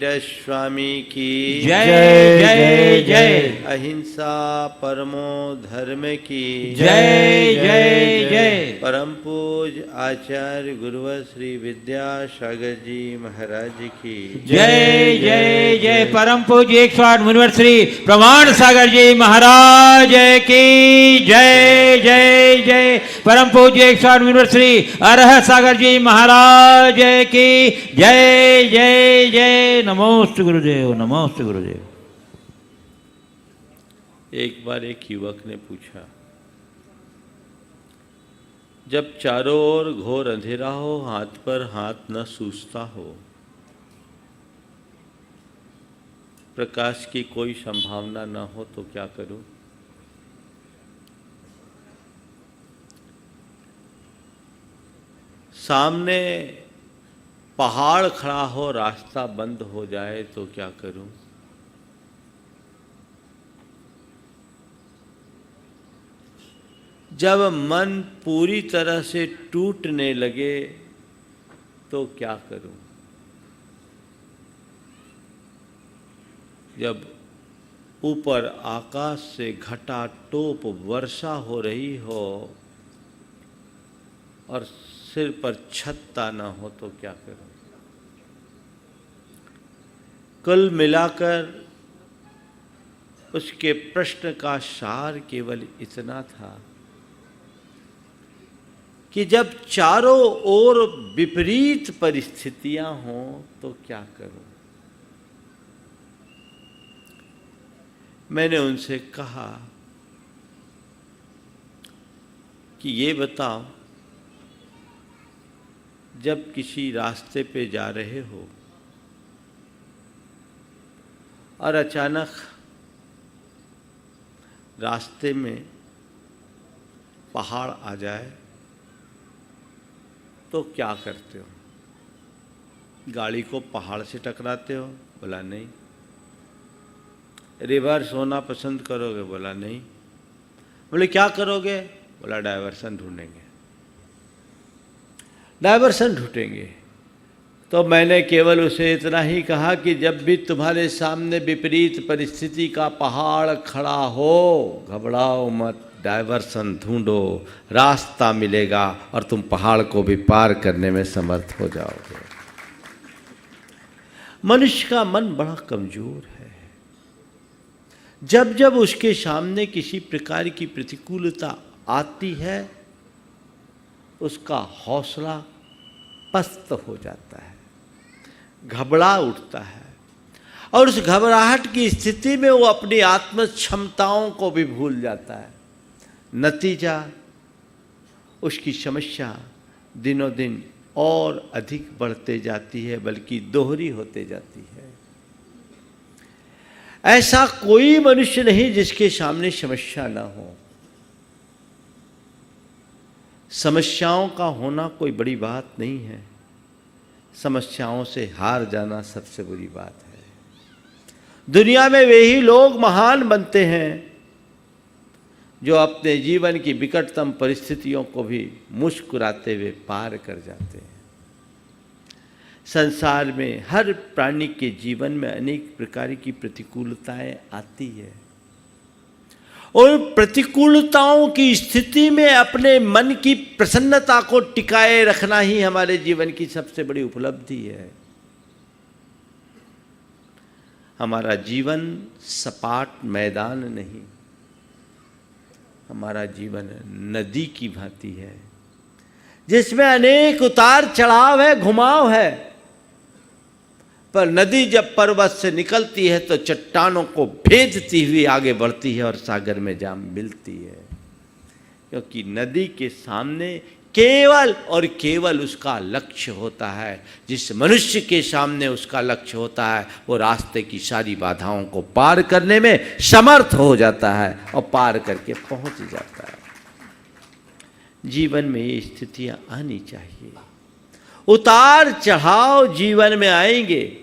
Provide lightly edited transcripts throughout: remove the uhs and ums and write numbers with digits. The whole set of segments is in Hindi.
स्वामी की जय जय जय। अहिंसा परमो धर्म की जय जय जय। परम पूज आचार्य गुरुवर श्री विद्यासागर जी महाराज की जय जय जय। परम पूज्य 108 मुनिवर श्री प्रमाण सागर जी महाराज की जय जय जय। परम पूज्य 108 मुनिवर श्री अरहत सागर जी महाराज की जय जय जय। नमोस्तु गुरुदेव, नमोस्तु गुरुदेव। एक बार एक युवक ने पूछा, जब चारों ओर घोर अंधेरा हो, हाथ पर हाथ न सूझता हो, प्रकाश की कोई संभावना न हो तो क्या करूं? सामने पहाड़ खड़ा हो, रास्ता बंद हो जाए तो क्या करूं? जब मन पूरी तरह से टूटने लगे तो क्या करूं? जब ऊपर आकाश से घटा टोप वर्षा हो रही हो और सिर पर छत्ता न हो तो क्या करूं? कुल मिलाकर उसके प्रश्न का सार केवल इतना था कि जब चारों ओर विपरीत परिस्थितियां हों तो क्या करूं? मैंने उनसे कहा कि ये बताओ, जब किसी रास्ते पे जा रहे हो और अचानक रास्ते में पहाड़ आ जाए तो क्या करते हो? गाड़ी को पहाड़ से टकराते हो? बोला नहीं। रिवर्स होना पसंद करोगे? बोला नहीं। बोले क्या करोगे? बोला डायवर्सन ढूंढेंगे। डायवर्सन ढूंढेंगे। तो मैंने केवल उसे इतना ही कहा कि जब भी तुम्हारे सामने विपरीत परिस्थिति का पहाड़ खड़ा हो, घबराओ मत, डायवर्सन ढूंढो, रास्ता मिलेगा और तुम पहाड़ को भी पार करने में समर्थ हो जाओगे। मनुष्य का मन बड़ा कमजोर है। जब जब उसके सामने किसी प्रकार की प्रतिकूलता आती है, उसका हौसला पस्त हो जाता है, घबरा उठता है और उस घबराहट की स्थिति में वो अपनी आत्म क्षमताओं को भी भूल जाता है। नतीजा, उसकी समस्या दिनों दिन और अधिक बढ़ते जाती है, बल्कि दोहरी होते जाती है। ऐसा कोई मनुष्य नहीं जिसके सामने समस्या ना हो। समस्याओं का होना कोई बड़ी बात नहीं है, समस्याओं से हार जाना सबसे बुरी बात है। दुनिया में वे ही लोग महान बनते हैं जो अपने जीवन की विकटतम परिस्थितियों को भी मुस्कुराते हुए पार कर जाते हैं। संसार में हर प्राणी के जीवन में अनेक प्रकार की प्रतिकूलताएं आती है और प्रतिकूलताओं की स्थिति में अपने मन की प्रसन्नता को टिकाए रखना ही हमारे जीवन की सबसे बड़ी उपलब्धि है। हमारा जीवन सपाट मैदान नहीं, हमारा जीवन नदी की भांति है जिसमें अनेक उतार चढ़ाव है, घुमाव है। पर नदी जब पर्वत से निकलती है तो चट्टानों को भेदती हुई आगे बढ़ती है और सागर में जा मिलती है, क्योंकि नदी के सामने केवल और केवल उसका लक्ष्य होता है। जिस मनुष्य के सामने उसका लक्ष्य होता है, वो रास्ते की सारी बाधाओं को पार करने में समर्थ हो जाता है और पार करके पहुंच जाता है। जीवन में ये स्थितियां आनी चाहिए। उतार चढ़ाव जीवन में आएंगे।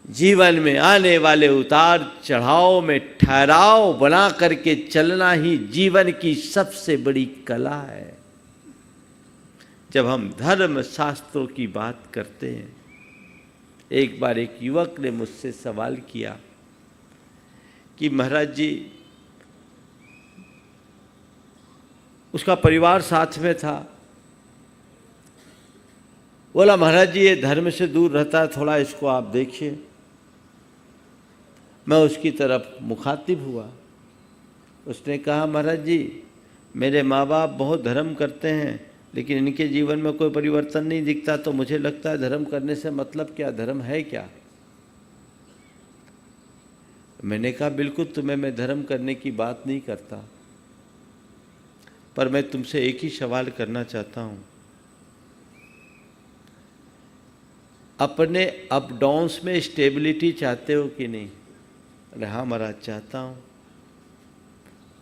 जीवन में आने वाले उतार चढ़ाव में ठहराव बना करके चलना ही जीवन की सबसे बड़ी कला है। जब हम धर्म शास्त्रों की बात करते हैं एक बार एक युवक ने मुझसे सवाल किया कि महाराज जी, उसका परिवार साथ में था, बोला महाराज जी ये धर्म से दूर रहता है, थोड़ा इसको आप देखिए। मैं उसकी तरफ मुखातिब हुआ। उसने कहा महाराज जी मेरे माँ बाप बहुत धर्म करते हैं लेकिन इनके जीवन में कोई परिवर्तन नहीं दिखता, तो मुझे लगता है धर्म करने से मतलब क्या, धर्म है क्या? मैंने कहा बिल्कुल तुम्हें मैं धर्म करने की बात नहीं करता, पर मैं तुमसे एक ही सवाल करना चाहता हूँ, अपने अप डाउन्स में स्टेबिलिटी चाहते हो कि नहीं? अरे हाँ महाराज चाहता हूँ।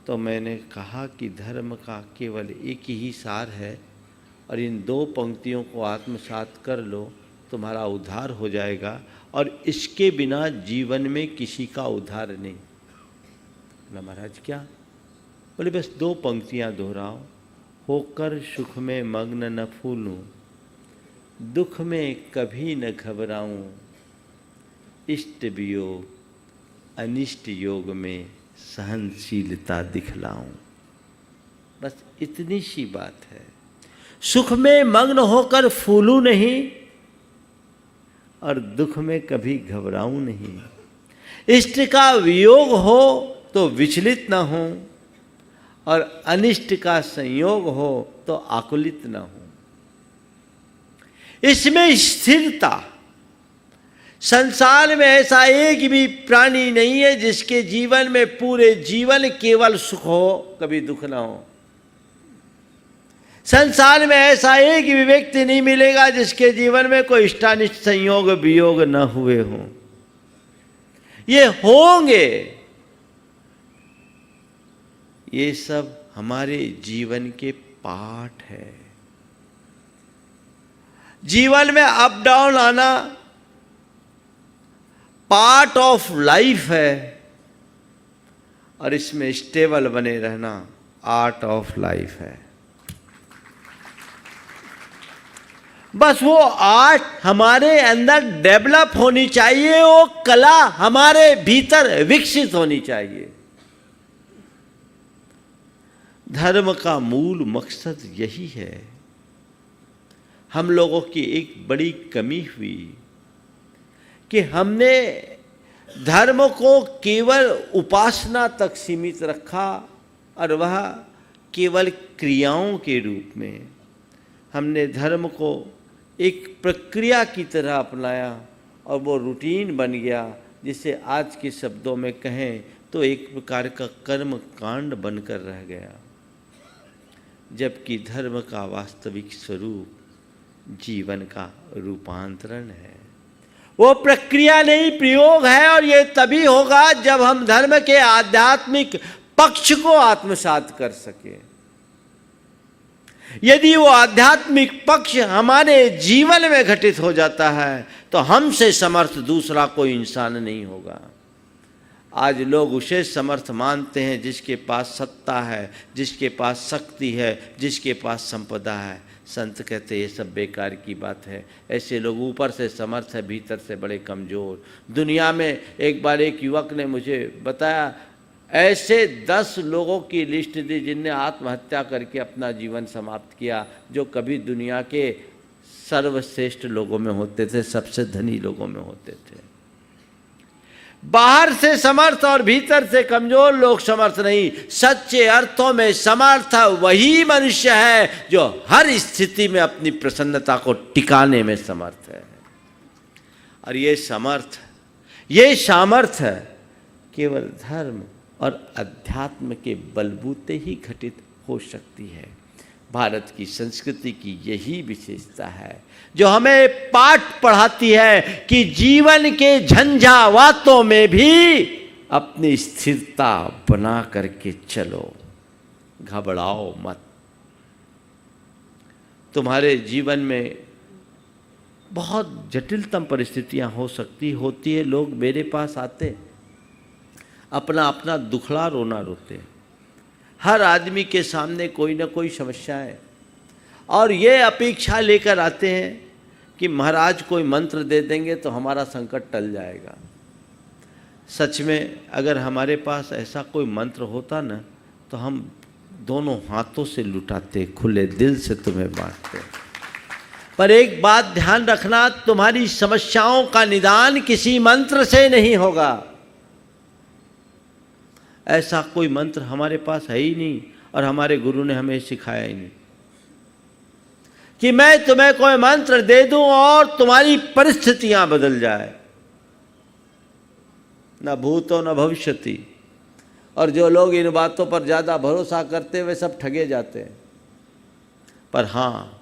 तो मैंने कहा कि धर्म का केवल एक ही सार है और इन दो पंक्तियों को आत्मसात कर लो, तुम्हारा उद्धार हो जाएगा, और इसके बिना जीवन में किसी का उद्धार नहीं। बोला महाराज क्या? बोले बस दो पंक्तियाँ दोहराओ, होकर सुख में मग्न न फूलूं, दुख में कभी न घबराऊं, इष्ट वियोग अनिष्ट योग में सहनशीलता दिखलाऊं। बस इतनी सी बात है। सुख में मग्न होकर फूलूं नहीं और दुख में कभी घबराऊं नहीं। इष्ट का वियोग हो तो विचलित न हो और अनिष्ट का संयोग हो तो आकुलित न हो। इसमें स्थिरता। संसार में ऐसा एक भी प्राणी नहीं है जिसके जीवन में पूरे जीवन केवल सुख हो, कभी दुख ना हो। संसार में ऐसा एक भी व्यक्ति नहीं मिलेगा जिसके जीवन में कोई इष्टानिष्ट संयोग वियोग न हुए हों। ये होंगे। ये सब हमारे जीवन के पाठ है। जीवन में अप डाउन आना पार्ट ऑफ लाइफ है और इसमें स्टेबल बने रहना आर्ट ऑफ लाइफ है। बस वो आर्ट हमारे अंदर डेवलप होनी चाहिए, वो कला हमारे भीतर विकसित होनी चाहिए। धर्म का मूल मकसद यही है। हम लोगों की एक बड़ी कमी हुई कि हमने धर्म को केवल उपासना तक सीमित रखा और वह केवल क्रियाओं के रूप में। हमने धर्म को एक प्रक्रिया की तरह अपनाया और वो रूटीन बन गया, जिसे आज के शब्दों में कहें तो एक प्रकार का कर्म कांड बनकर रह गया। जबकि धर्म का वास्तविक स्वरूप जीवन का रूपांतरण है। वो प्रक्रिया नहीं, प्रयोग है, और ये तभी होगा जब हम धर्म के आध्यात्मिक पक्ष को आत्मसात कर सके। यदि वो आध्यात्मिक पक्ष हमारे जीवन में घटित हो जाता है तो हमसे समर्थ दूसरा कोई इंसान नहीं होगा। आज लोग उसे समर्थ मानते हैं जिसके पास सत्ता है, जिसके पास शक्ति है, जिसके पास संपदा है। संत कहते ये सब बेकार की बात है। ऐसे लोग ऊपर से समर्थ है, भीतर से बड़े कमज़ोर। दुनिया में एक बार एक युवक ने मुझे बताया, ऐसे 10 लोगों की लिस्ट दी जिनने आत्महत्या करके अपना जीवन समाप्त किया, जो कभी दुनिया के सर्वश्रेष्ठ लोगों में होते थे, सबसे धनी लोगों में होते थे। बाहर से समर्थ और भीतर से कमजोर लोग समर्थ नहीं। सच्चे अर्थों में समर्थ वही मनुष्य है जो हर स्थिति में अपनी प्रसन्नता को टिकाने में समर्थ है। और ये सामर्थ्य केवल धर्म और अध्यात्म के बलबूते ही घटित हो सकती है। भारत की संस्कृति की यही विशेषता है जो हमें पाठ पढ़ाती है कि जीवन के झंझावातों में भी अपनी स्थिरता बना करके चलो, घबराओ मत। तुम्हारे जीवन में बहुत जटिलतम परिस्थितियां होती है। लोग मेरे पास आते, अपना अपना दुखड़ा रोना रोते। हर आदमी के सामने कोई ना कोई समस्या है और ये अपेक्षा लेकर आते हैं कि महाराज कोई मंत्र दे देंगे तो हमारा संकट टल जाएगा। सच में अगर हमारे पास ऐसा कोई मंत्र होता ना तो हम दोनों हाथों से लुटाते, खुले दिल से तुम्हें बांटते। पर एक बात ध्यान रखना, तुम्हारी समस्याओं का निदान किसी मंत्र से नहीं होगा। ऐसा कोई मंत्र हमारे पास है ही नहीं और हमारे गुरु ने हमें सिखाया ही नहीं कि मैं तुम्हें कोई मंत्र दे दूं और तुम्हारी परिस्थितियां बदल जाए। न भूतो न भविष्यति। और जो लोग इन बातों पर ज़्यादा भरोसा करते वे सब ठगे जाते हैं। पर हाँ,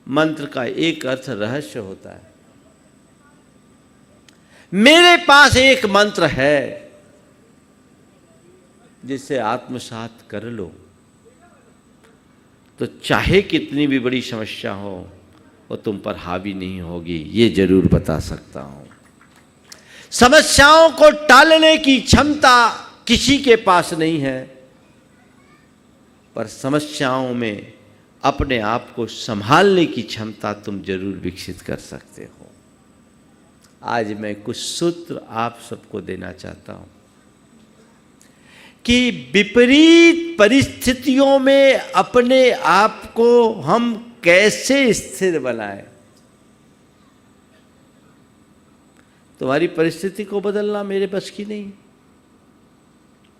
मंत्र का एक अर्थ रहस्य होता है। मेरे पास एक मंत्र है जिसे आत्मसात कर लो तो चाहे कितनी भी बड़ी समस्या हो वो तुम पर हावी नहीं होगी, ये जरूर बता सकता हूं। समस्याओं को टालने की क्षमता किसी के पास नहीं है, पर समस्याओं में अपने आप को संभालने की क्षमता तुम जरूर विकसित कर सकते हो। आज मैं कुछ सूत्र आप सबको देना चाहता हूं कि विपरीत परिस्थितियों में अपने आप को हम कैसे स्थिर बनाएं। तुम्हारी परिस्थिति को बदलना मेरे बस की नहीं,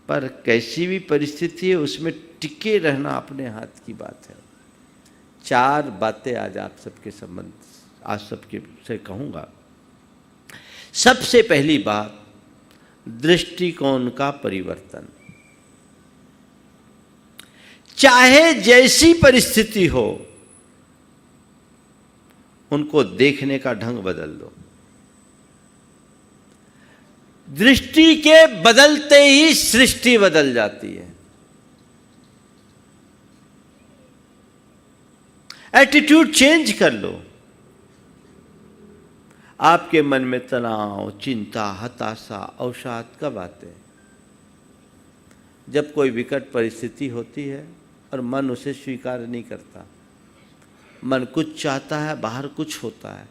पर कैसी भी परिस्थिति है उसमें टिके रहना अपने हाथ की बात है। 4 बातें आज आप सबके संबंध आज सबके से कहूँगा। सबसे पहली बात, दृष्टिकोण का परिवर्तन। चाहे जैसी परिस्थिति हो उनको देखने का ढंग बदल दो। दृष्टि के बदलते ही सृष्टि बदल जाती है। एटीट्यूड चेंज कर लो। आपके मन में तनाव, चिंता, हताशा, अवसाद कब आते हैं? जब कोई विकट परिस्थिति होती है और मन उसे स्वीकार नहीं करता। मन कुछ चाहता है, बाहर कुछ होता है।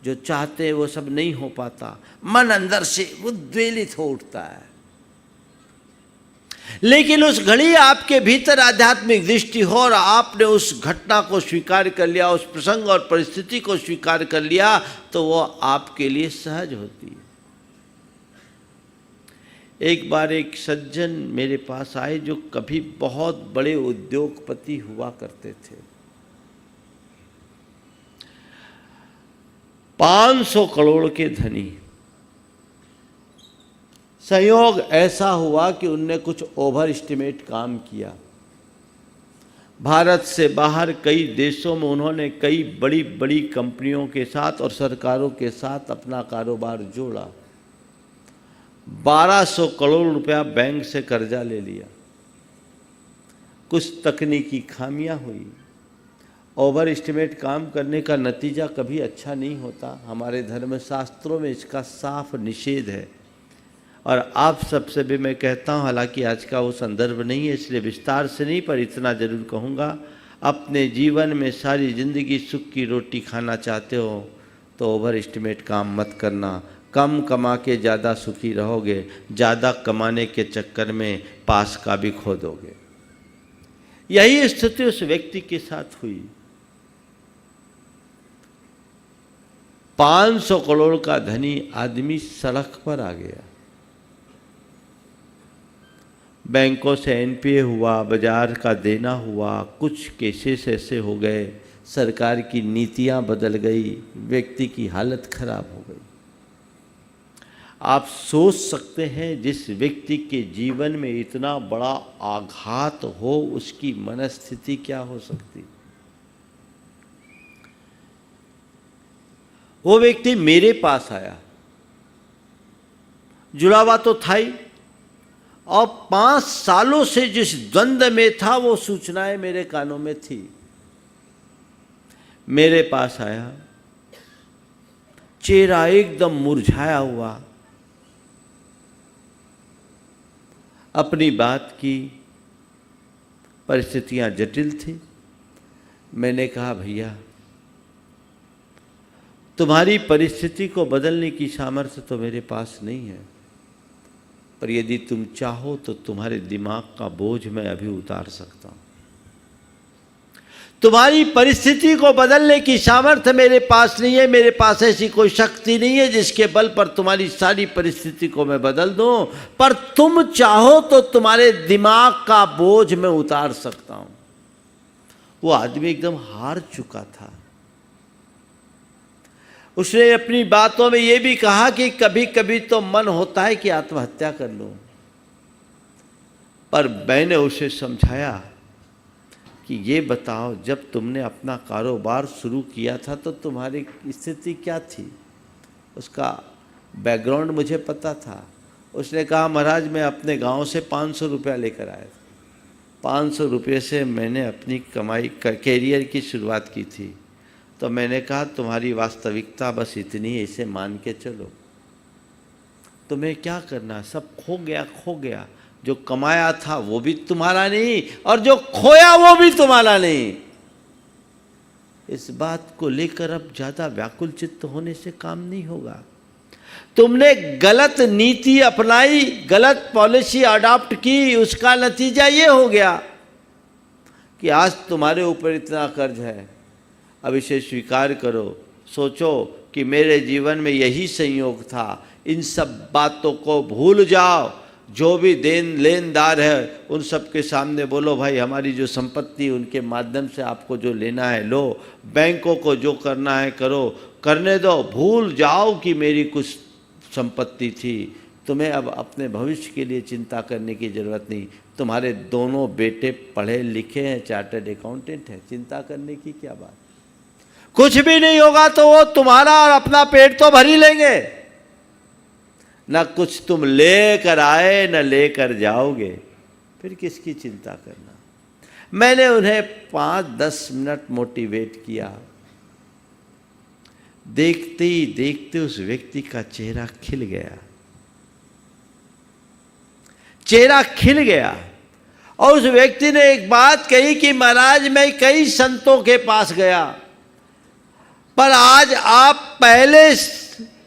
जो चाहते हैं वो सब नहीं हो पाता, मन अंदर से उद्वेलित हो उठता है। लेकिन उस घड़ी आपके भीतर आध्यात्मिक दृष्टि हो और आपने उस घटना को स्वीकार कर लिया, उस प्रसंग और परिस्थिति को स्वीकार कर लिया, तो वो आपके लिए सहज होती है। एक बार एक सज्जन मेरे पास आए जो कभी बहुत बड़े उद्योगपति हुआ करते थे। 500 करोड़ के धनी। संयोग ऐसा हुआ कि उनने कुछ ओवर एस्टिमेट काम किया। भारत से बाहर कई देशों में उन्होंने कई बड़ी बड़ी कंपनियों के साथ और सरकारों के साथ अपना कारोबार जोड़ा। 1200 करोड़ रुपया बैंक से कर्जा ले लिया। कुछ तकनीकी खामियां हुई। ओवर एस्टिमेट काम करने का नतीजा कभी अच्छा नहीं होता। हमारे धर्म शास्त्रों में इसका साफ निषेध है। और आप सबसे भी मैं कहता हूँ, हालांकि आज का वो संदर्भ नहीं है इसलिए विस्तार से नहीं, पर इतना जरूर कहूँगा, अपने जीवन में सारी ज़िंदगी सुख की रोटी खाना चाहते हो तो ओवर एस्टिमेट काम मत करना। कम कमा के ज़्यादा सुखी रहोगे, ज़्यादा कमाने के चक्कर में पास का भी खो दोगे। यही स्थिति उस व्यक्ति के साथ हुई। 500 करोड़ का धनी आदमी सड़क पर आ गया। बैंकों से एनपीए हुआ, बाजार का देना हुआ, कुछ केसेस ऐसे हो गए, सरकार की नीतियां बदल गई, व्यक्ति की हालत खराब हो गई। आप सोच सकते हैं जिस व्यक्ति के जीवन में इतना बड़ा आघात हो उसकी मनस्थिति क्या हो सकती। वो व्यक्ति मेरे पास आया, जुड़ा हुआ तो था ही, और 5 सालों से जिस द्वंद्व में था वो सूचनाएं मेरे कानों में थी। मेरे पास आया, चेहरा एकदम मुरझाया हुआ, अपनी बात की, परिस्थितियां जटिल थी। मैंने कहा भैया तुम्हारी परिस्थिति को बदलने की सामर्थ्य तो मेरे पास नहीं है, पर यदि तुम चाहो तो तुम्हारे दिमाग का बोझ मैं अभी उतार सकता हूं। तुम्हारी परिस्थिति को बदलने की सामर्थ्य मेरे पास नहीं है, मेरे पास ऐसी कोई शक्ति नहीं है जिसके बल पर तुम्हारी सारी परिस्थिति को मैं बदल दूं, पर तुम चाहो तो तुम्हारे दिमाग का बोझ मैं उतार सकता हूं। वो आदमी एकदम हार चुका था। उसने अपनी बातों में यह भी कहा कि कभी कभी तो मन होता है कि आत्महत्या कर लूं, पर मैंने उसे समझाया कि ये बताओ, जब तुमने अपना कारोबार शुरू किया था तो तुम्हारी स्थिति क्या थी? उसका बैकग्राउंड मुझे पता था। उसने कहा, महाराज मैं अपने गांव से 500 रुपया लेकर आया था। 500 रुपये से मैंने अपनी कमाई कैरियर की शुरुआत की थी। तो मैंने कहा, तुम्हारी वास्तविकता बस इतनी है, इसे मान के चलो। तुम्हें क्या करना, सब खो गया। जो कमाया था वो भी तुम्हारा नहीं, और जो खोया वो भी तुम्हारा नहीं। इस बात को लेकर अब ज्यादा व्याकुल चित्त होने से काम नहीं होगा। तुमने गलत नीति अपनाई, गलत पॉलिसी अडॉप्ट की, उसका नतीजा ये हो गया कि आज तुम्हारे ऊपर इतना कर्ज है। अब इसे स्वीकार करो, सोचो कि मेरे जीवन में यही संयोग था। इन सब बातों को भूल जाओ। जो भी लेनदार है उन सब के सामने बोलो, भाई हमारी जो संपत्ति उनके माध्यम से आपको जो लेना है लो, बैंकों को जो करना है करो, करने दो। भूल जाओ कि मेरी कुछ संपत्ति थी। तुम्हें अब अपने भविष्य के लिए चिंता करने की ज़रूरत नहीं। तुम्हारे दोनों बेटे पढ़े लिखे हैं, चार्टर्ड अकाउंटेंट हैं, चिंता करने की क्या बात। कुछ भी नहीं होगा तो वो तुम्हारा और अपना पेट तो भर ही लेंगे। ना कुछ तुम लेकर आए न लेकर जाओगे, फिर किसकी चिंता करना। मैंने उन्हें 5-10 मिनट मोटिवेट किया। देखते ही देखते उस व्यक्ति का चेहरा खिल गया। और उस व्यक्ति ने एक बात कही कि महाराज मैं कई संतों के पास गया, पर आज आप पहले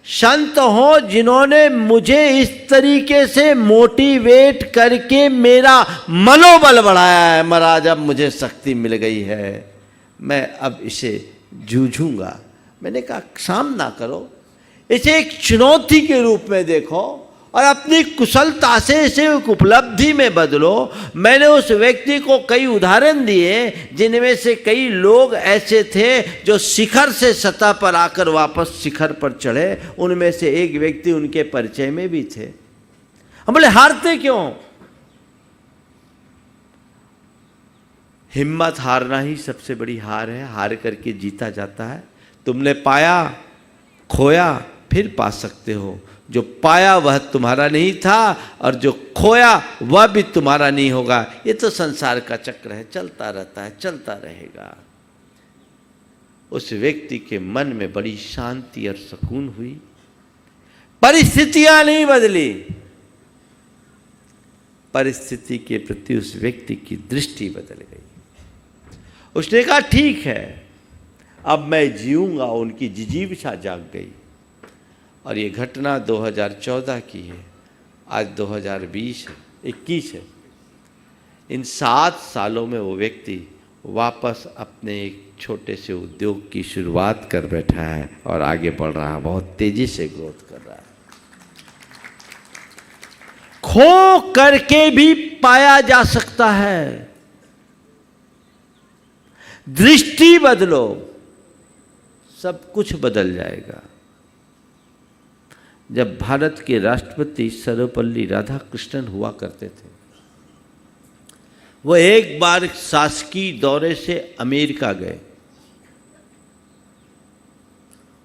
संत हो जिन्होंने मुझे इस तरीके से मोटिवेट करके मेरा मनोबल बढ़ाया है। महाराज अब मुझे शक्ति मिल गई है, मैं अब इसे जूझूंगा। मैंने कहा, सामना करो, इसे एक चुनौती के रूप में देखो और अपनी कुशलता से इसे एक उपलब्धि में बदलो। मैंने उस व्यक्ति को कई उदाहरण दिए जिनमें से कई लोग ऐसे थे जो शिखर से सतह पर आकर वापस शिखर पर चढ़े। उनमें से एक व्यक्ति उनके परिचय में भी थे। हम बोले, हारते क्यों? हिम्मत हारना ही सबसे बड़ी हार है। हार करके जीता जाता है। तुमने पाया, खोया, फिर पा सकते हो। जो पाया वह तुम्हारा नहीं था और जो खोया वह भी तुम्हारा नहीं होगा। ये तो संसार का चक्र है, चलता रहता है, चलता रहेगा। उस व्यक्ति के मन में बड़ी शांति और सुकून हुई। परिस्थितियां नहीं बदली, परिस्थिति के प्रति उस व्यक्ति की दृष्टि बदल गई। उसने कहा, ठीक है अब मैं जीऊंगा। उनकी जिजीविषा जाग गई। और ये घटना 2014 की है, आज 2021 है। इन 7 सालों में वो व्यक्ति वापस अपने एक छोटे से उद्योग की शुरुआत कर बैठा है और आगे बढ़ रहा है, बहुत तेजी से ग्रोथ कर रहा है। खो करके भी पाया जा सकता है। दृष्टि बदलो, सब कुछ बदल जाएगा। जब भारत के राष्ट्रपति सर्वपल्ली राधाकृष्णन हुआ करते थे, वो एक बार शासकीय दौरे से अमेरिका गए।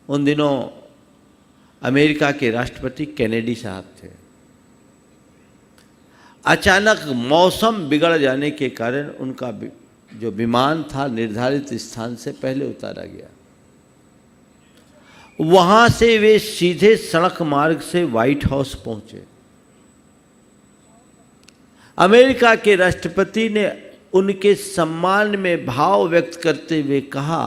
उन दिनों अमेरिका के राष्ट्रपति कैनेडी साहब थे। अचानक मौसम बिगड़ जाने के कारण उनका जो विमान था निर्धारित स्थान से पहले उतारा गया। वहां से वे सीधे सड़क मार्ग से व्हाइट हाउस पहुंचे। अमेरिका के राष्ट्रपति ने उनके सम्मान में भाव व्यक्त करते हुए कहा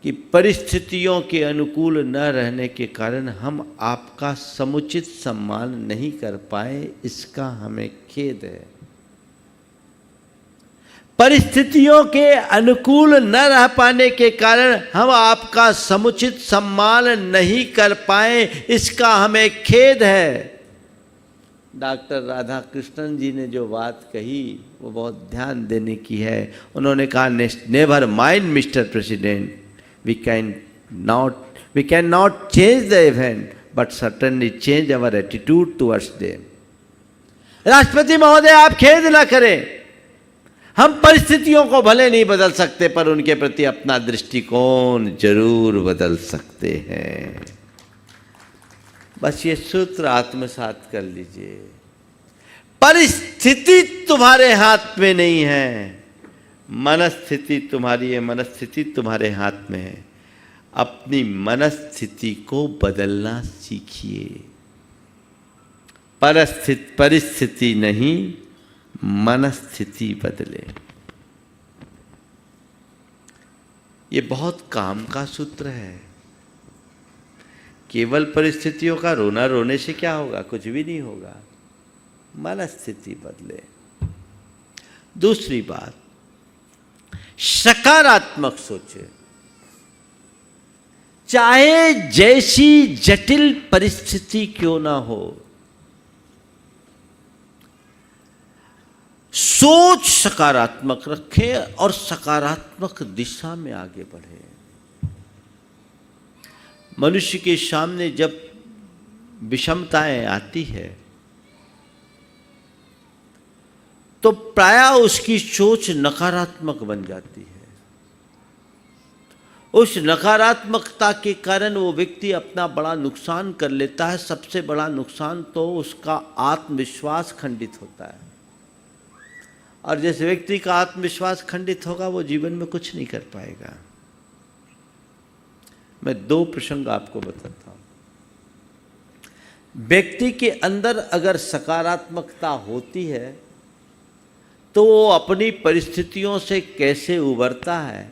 कि परिस्थितियों के अनुकूल न रहने के कारण हम आपका समुचित सम्मान नहीं कर पाए, इसका हमें खेद है। परिस्थितियों के अनुकूल न रह पाने के कारण हम आपका समुचित सम्मान नहीं कर पाए, इसका हमें खेद है। डॉक्टर राधा कृष्णन जी ने जो बात कही वो बहुत ध्यान देने की है। उन्होंने कहा, never mind mister president, we can not change the event but certainly change our attitude towards them. राष्ट्रपति महोदय, आप खेद ना करें, हम परिस्थितियों को भले नहीं बदल सकते पर उनके प्रति अपना दृष्टिकोण जरूर बदल सकते हैं। बस ये सूत्र आत्मसात कर लीजिए। परिस्थिति तुम्हारे हाथ में नहीं है, मनस्थिति तुम्हारी है, मनस्थिति तुम्हारे हाथ में है। अपनी मनस्थिति को बदलना सीखिए। परिस्थिति नहीं, मनस्थिति बदले। ये बहुत काम का सूत्र है। केवल परिस्थितियों का रोना रोने से क्या होगा? कुछ भी नहीं होगा। मनस्थिति बदले। दूसरी बात, सकारात्मक सोचे। चाहे जैसी जटिल परिस्थिति क्यों ना हो, सोच सकारात्मक रखें और सकारात्मक दिशा में आगे बढ़े। मनुष्य के सामने जब विषमताएं आती है तो प्रायः उसकी सोच नकारात्मक बन जाती है। उस नकारात्मकता के कारण वो व्यक्ति अपना बड़ा नुकसान कर लेता है। सबसे बड़ा नुकसान तो उसका आत्मविश्वास खंडित होता है, और जिस व्यक्ति का आत्मविश्वास खंडित होगा वो जीवन में कुछ नहीं कर पाएगा। मैं दो प्रसंग आपको बताता हूं। व्यक्ति के अंदर अगर सकारात्मकता होती है तो वो अपनी परिस्थितियों से कैसे उबरता है,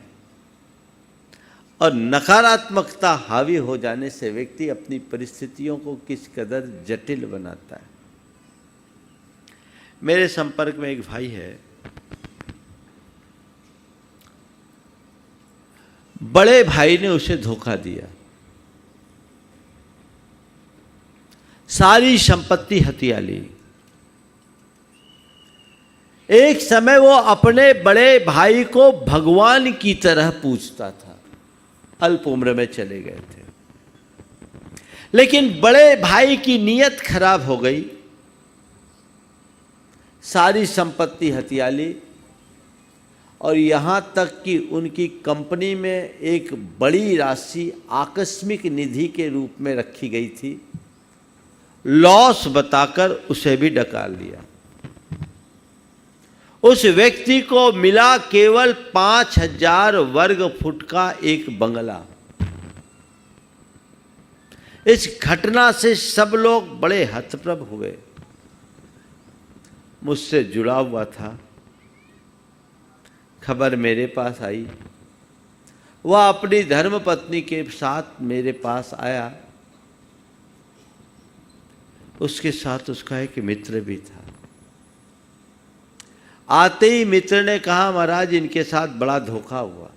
और नकारात्मकता हावी हो जाने से व्यक्ति अपनी परिस्थितियों को किस कदर जटिल बनाता है। मेरे संपर्क में एक भाई है, बड़े भाई ने उसे धोखा दिया, सारी संपत्ति हथिया ली। एक समय वो अपने बड़े भाई को भगवान की तरह पूजता था। अल्प उम्र में चले गए थे, लेकिन बड़े भाई की नीयत खराब हो गई, सारी संपत्ति हथिया ली, और यहाँ तक कि उनकी कंपनी में एक बड़ी राशि आकस्मिक निधि के रूप में रखी गई थी, लॉस बताकर उसे भी डकाल लिया। उस व्यक्ति को मिला केवल 5000 वर्ग फुट का एक बंगला। इस घटना से सब लोग बड़े हतप्रभ हुए। मुझसे जुड़ा हुआ था, खबर मेरे पास आई। वह अपनी धर्मपत्नी के साथ मेरे पास आया। उसके साथ उसका एक मित्र भी था। आते ही मित्र ने कहा, महाराज इनके साथ बड़ा धोखा हुआ,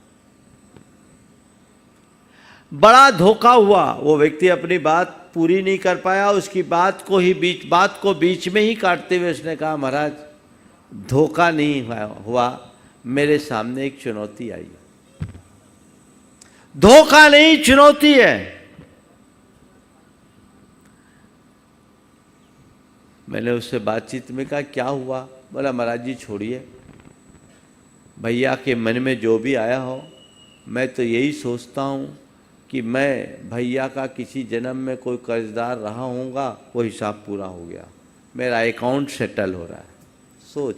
बड़ा धोखा हुआ। वो व्यक्ति अपनी बात पूरी नहीं कर पाया, उसकी बात को बीच में ही काटते हुए उसने कहा, महाराज धोखा नहीं हुआ, मेरे सामने एक चुनौती आई। धोखा नहीं, चुनौती है। मैंने उससे बातचीत में कहा, क्या हुआ? बोला, महाराज जी छोड़िए, भैया के मन में जो भी आया हो, मैं तो यही सोचता हूँ कि मैं भैया का किसी जन्म में कोई कर्जदार रहा होऊंगा, वो हिसाब पूरा हो गया, मेरा अकाउंट सेटल हो रहा है। सोच,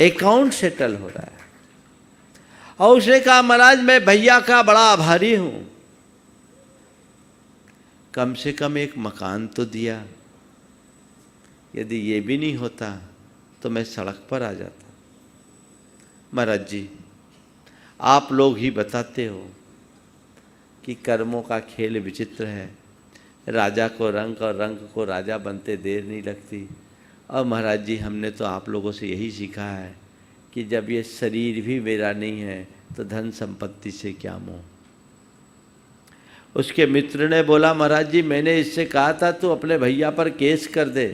अकाउंट सेटल हो रहा है। और उसने कहा, महाराज मैं भैया का बड़ा आभारी हूँ, कम से कम एक मकान तो दिया, यदि ये भी नहीं होता तो मैं सड़क पर आ जाता। महाराज जी आप लोग ही बताते हो कि कर्मों का खेल विचित्र है। राजा को रंक और रंक को राजा बनते देर नहीं लगती। और महाराज जी, हमने तो आप लोगों से यही सीखा है कि जब ये शरीर भी मेरा नहीं है तो धन संपत्ति से क्या मोह। उसके मित्र ने बोला, महाराज जी मैंने इससे कहा था तू अपने भैया पर केस कर दे।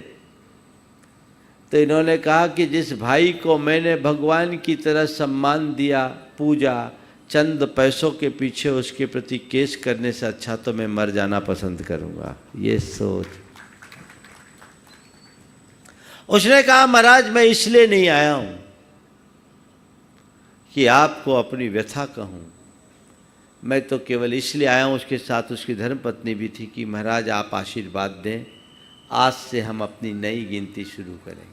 तो इन्होंने कहा कि जिस भाई को मैंने भगवान की तरह सम्मान दिया, पूजा, चंद पैसों के पीछे उसके प्रति केस करने से अच्छा तो मैं मर जाना पसंद करूंगा। ये सोच। उसने कहा, महाराज मैं इसलिए नहीं आया हूं कि आपको अपनी व्यथा कहूं, मैं तो केवल इसलिए आया हूं, उसके साथ उसकी धर्मपत्नी भी थी, कि महाराज आप आशीर्वाद दें, आज से हम अपनी नई गिनती शुरू करेंगे।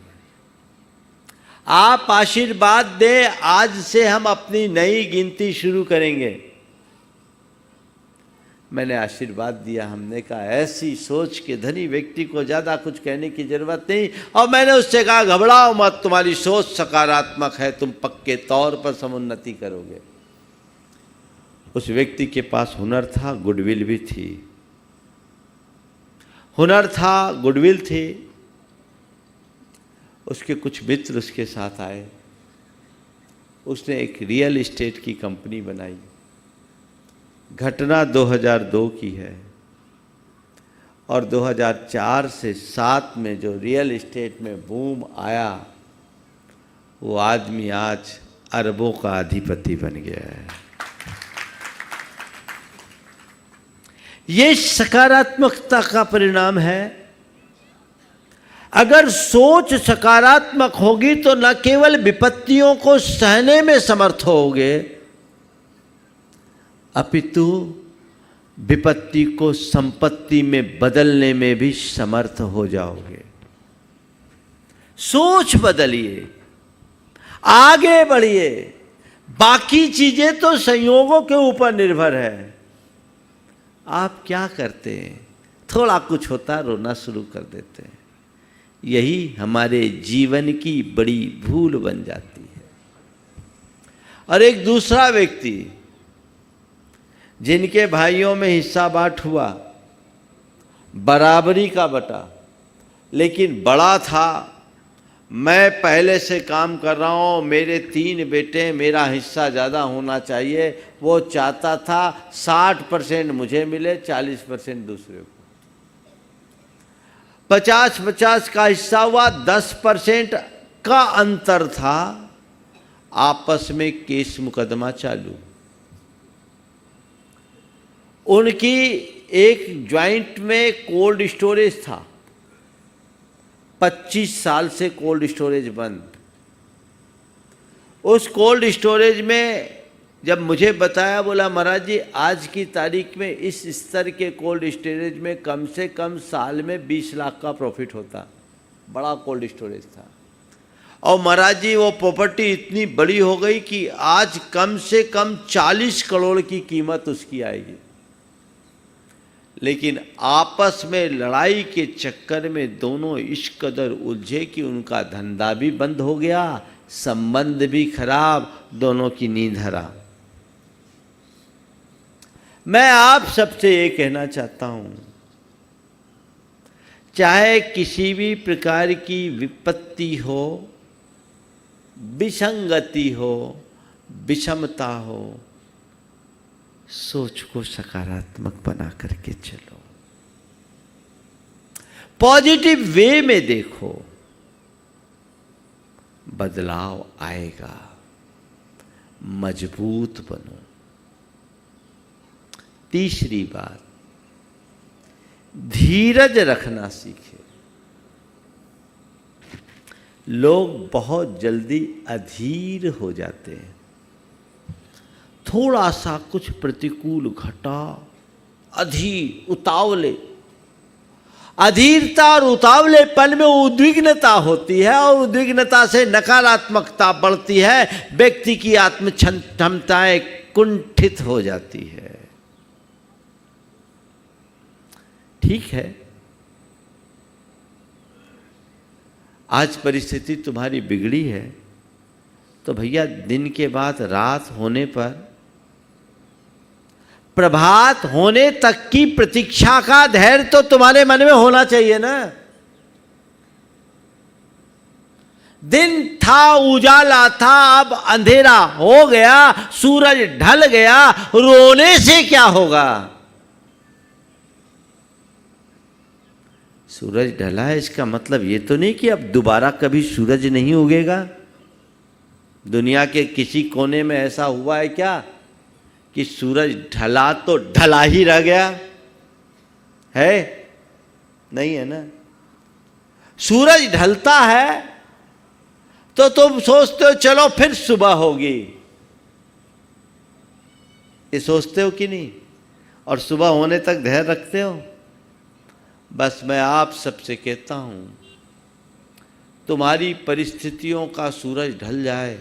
आप आशीर्वाद दें, आज से हम अपनी नई गिनती शुरू करेंगे। मैंने आशीर्वाद दिया। हमने कहा ऐसी सोच के धनी व्यक्ति को ज़्यादा कुछ कहने की जरूरत नहीं। और मैंने उससे कहा, घबराओ मत, तुम्हारी सोच सकारात्मक है, तुम पक्के तौर पर समुन्नति करोगे। उस व्यक्ति के पास हुनर था, गुडविल भी थी। हुनर था, गुडविल थी। उसके कुछ मित्र उसके साथ आए। उसने एक रियल एस्टेट की कंपनी बनाई। घटना 2002 की है और 2004 से 7 में जो रियल एस्टेट में बूम आया, वो आदमी आज अरबों का अधिपति बन गया है। ये सकारात्मकता का परिणाम है। अगर सोच सकारात्मक होगी तो न केवल विपत्तियों को सहने में समर्थ होगे, अपितु विपत्ति को संपत्ति में बदलने में भी समर्थ हो जाओगे। सोच बदलिए, आगे बढ़िए। बाकी चीजें तो संयोगों के ऊपर निर्भर है। आप क्या करते हैं? थोड़ा कुछ होता रोना शुरू कर देते हैं। यही हमारे जीवन की बड़ी भूल बन जाती है। और एक दूसरा व्यक्ति, जिनके भाइयों में हिस्सा बांट हुआ, बराबरी का बटा, लेकिन बड़ा था, मैं पहले से काम कर रहा हूँ, मेरे 3 बेटे, मेरा हिस्सा ज़्यादा होना चाहिए। वो चाहता था 60% मुझे मिले, 40% दूसरे को। 50-50 का हिस्सा हुआ, 10% का अंतर था। आपस में केस मुकदमा चालू। उनकी एक ज्वाइंट में कोल्ड स्टोरेज था, 25 साल से कोल्ड स्टोरेज बंद। उस कोल्ड स्टोरेज में जब मुझे बताया, बोला महाराज जी आज की तारीख में इस स्तर के कोल्ड स्टोरेज में कम से कम साल में 20 लाख का प्रॉफिट होता। बड़ा कोल्ड स्टोरेज था। और महाराज जी वो प्रॉपर्टी इतनी बड़ी हो गई कि आज कम से कम 40 करोड़ की कीमत उसकी आएगी। लेकिन आपस में लड़ाई के चक्कर में दोनों इस कदर उलझे कि उनका धंधा भी बंद हो गया, संबंध भी खराब, दोनों की नींद हराम। मैं आप सबसे ये कहना चाहता हूं, चाहे किसी भी प्रकार की विपत्ति हो, विसंगति हो, विषमता हो, सोच को सकारात्मक बना करके चलो। पॉजिटिव वे में देखो, बदलाव आएगा। मजबूत बनो। तीसरी बात, धीरज रखना सीखे। लोग बहुत जल्दी अधीर हो जाते हैं। थोड़ा सा कुछ प्रतिकूल घटा, अधीर, उतावले। अधीरता और उतावलेपन में उद्विग्नता होती है और उद्विग्नता से नकारात्मकता बढ़ती है। व्यक्ति की आत्म क्षमताएं कुंठित हो जाती है। ठीक है, आज परिस्थिति तुम्हारी बिगड़ी है, तो भैया दिन के बाद रात होने पर, प्रभात होने तक की प्रतीक्षा का धैर्य तो तुम्हारे मन में होना चाहिए ना। दिन था, उजाला था, अब अंधेरा हो गया, सूरज ढल गया, रोने से क्या होगा? सूरज ढला है इसका मतलब ये तो नहीं कि अब दोबारा कभी सूरज नहीं उगेगा। दुनिया के किसी कोने में ऐसा हुआ है क्या कि सूरज ढला तो ढला ही रह गया है? नहीं है ना। सूरज ढलता है तो तुम सोचते हो चलो फिर सुबह होगी, ये सोचते हो कि नहीं? और सुबह होने तक धैर्य रखते हो? बस मैं आप सबसे कहता हूं, तुम्हारी परिस्थितियों का सूरज ढल जाए,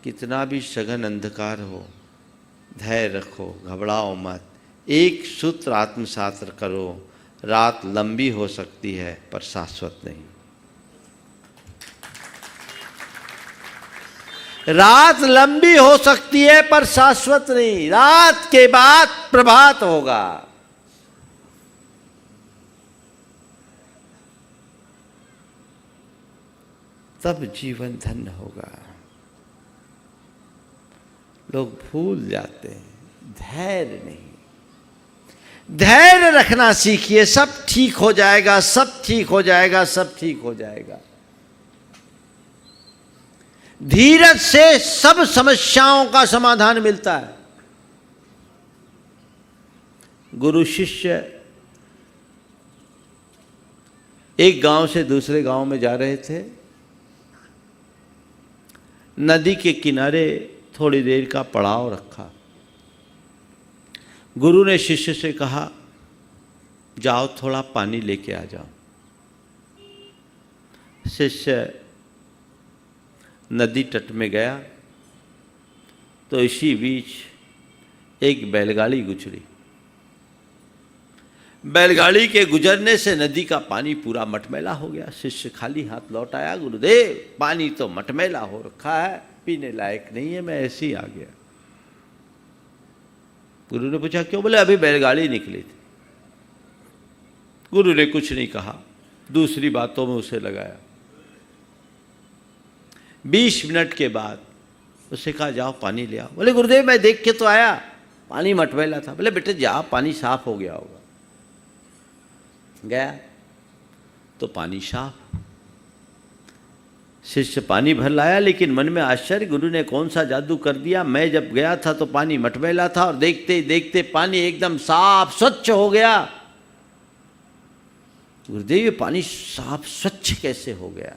कितना भी सघन अंधकार हो, धैर्य रखो, घबराओ मत। एक सूत्र आत्मसात करो, रात लंबी हो सकती है पर शाश्वत नहीं। रात लंबी हो सकती है पर शाश्वत नहीं। रात के बाद प्रभात होगा। तब जीवन धन्य होगा। लोग भूल जाते हैं, धैर्य नहीं। धैर्य रखना सीखिए, सब ठीक हो जाएगा, सब ठीक हो जाएगा, सब ठीक हो जाएगा। धीरज से सब समस्याओं का समाधान मिलता है। गुरु शिष्य एक गांव से दूसरे गांव में जा रहे थे। नदी के किनारे थोड़ी देर का पड़ाव रखा। गुरु ने शिष्य से कहा, जाओ थोड़ा पानी लेके आ जाओ। शिष्य नदी तट में गया तो इसी बीच एक बैलगाड़ी गुजरी। बैलगाड़ी के गुजरने से नदी का पानी पूरा मटमैला हो गया। शिष्य खाली हाथ लौट आया, गुरुदेव पानी तो मटमैला हो रखा है, पीने लायक नहीं है, मैं ऐसे ही आ गया। गुरु ने पूछा क्यों? बोले अभी बैलगाड़ी निकली थी। गुरु ने कुछ नहीं कहा, दूसरी बातों में उसे लगाया। 20 मिनट के बाद उसे कहा जाओ पानी ले आओ। बोले गुरुदेव मैं देख के तो आया, पानी मटमैला था। बोले बेटे जा, पानी साफ हो गया होगा। गया तो पानी साफ। शिष्य पानी भर लाया, लेकिन मन में आश्चर्य, गुरु ने कौन सा जादू कर दिया। मैं जब गया था तो पानी मटमैला था और देखते ही देखते पानी एकदम साफ स्वच्छ हो गया। गुरुदेव ये पानी साफ स्वच्छ कैसे हो गया?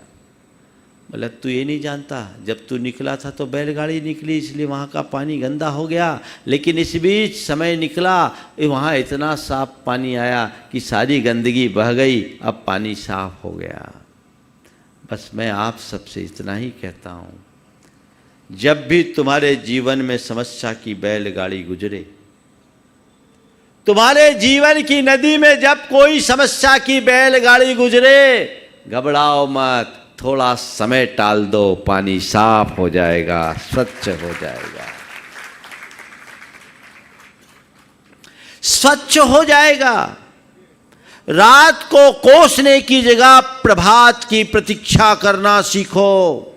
बोला तू ये नहीं जानता, जब तू निकला था तो बैलगाड़ी निकली इसलिए वहाँ का पानी गंदा हो गया, लेकिन इस बीच समय निकला वहाँ इतना साफ पानी आया कि सारी गंदगी बह गई, अब पानी साफ हो गया। बस मैं आप सबसे इतना ही कहता हूँ, जब भी तुम्हारे जीवन में समस्या की बैलगाड़ी गुजरे, तुम्हारे जीवन की नदी में जब कोई समस्या की बैलगाड़ी गुजरे, घबराओ मत, थोड़ा समय टाल दो, पानी साफ हो जाएगा, स्वच्छ हो जाएगा, स्वच्छ हो जाएगा। रात को कोसने की जगह प्रभात की प्रतीक्षा करना सीखो।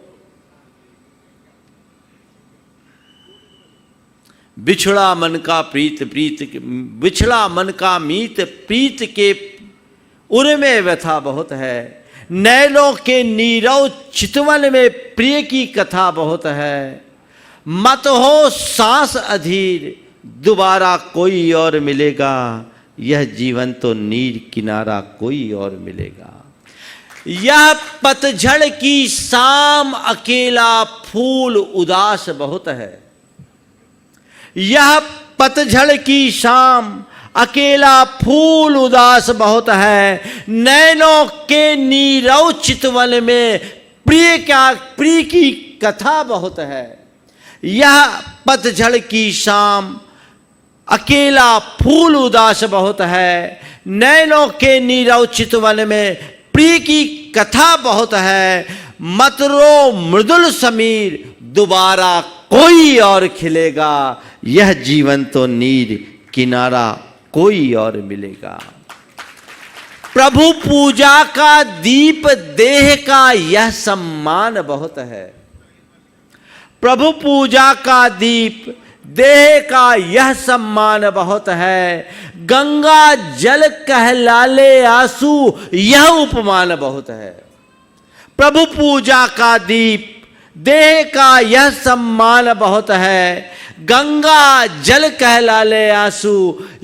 बिछड़ा मन का बिछड़ा मन का मीत, प्रीत के उनमें व्यथा बहुत है। नैनों के नीरव चितवन में प्रिय की कथा बहुत है। मत हो सांस अधीर, दोबारा कोई और मिलेगा, यह जीवन तो नीर किनारा कोई और मिलेगा। यह पतझड़ की शाम अकेला फूल उदास बहुत है। यह पतझड़ की शाम अकेला फूल उदास बहुत है। नैनों के नीरव चितवन में प्रिय की कथा बहुत है। यह पतझड़ की शाम अकेला फूल उदास बहुत है। नैनों के नीरव चितवन में प्रिय की कथा बहुत है। मत रो मृदुल समीर, दोबारा कोई और खिलेगा, यह जीवन तो नीर किनारा कोई और मिलेगा। प्रभु पूजा का दीप देह का यह सम्मान बहुत है। प्रभु पूजा का दीप देह का यह सम्मान बहुत है। गंगा जल कहलाले आंसू यह उपमान बहुत है। प्रभु पूजा का दीप देह का यह सम्मान बहुत है। गंगा जल कहलाले आंसू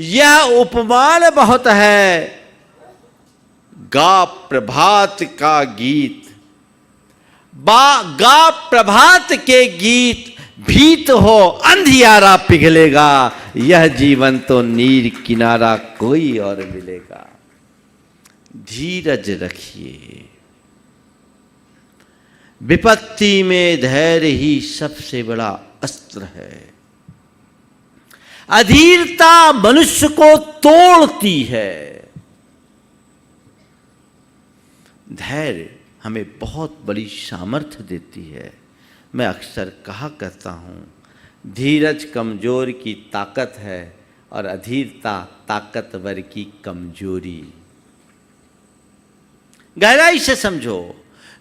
यह उपमान बहुत है। गा प्रभात का गीत, गा प्रभात के गीत, भीत हो अंधियारा पिघलेगा, यह जीवन तो नीर किनारा कोई और मिलेगा। धीरज रखिए, विपत्ति में धैर्य ही सबसे बड़ा अस्त्र है। अधीरता मनुष्य को तोड़ती है। धैर्य हमें बहुत बड़ी सामर्थ्य देती है। मैं अक्सर कहा करता हूँ, धीरज कमजोर की ताकत है और अधीरता ताकतवर की कमजोरी। गहराई से समझो,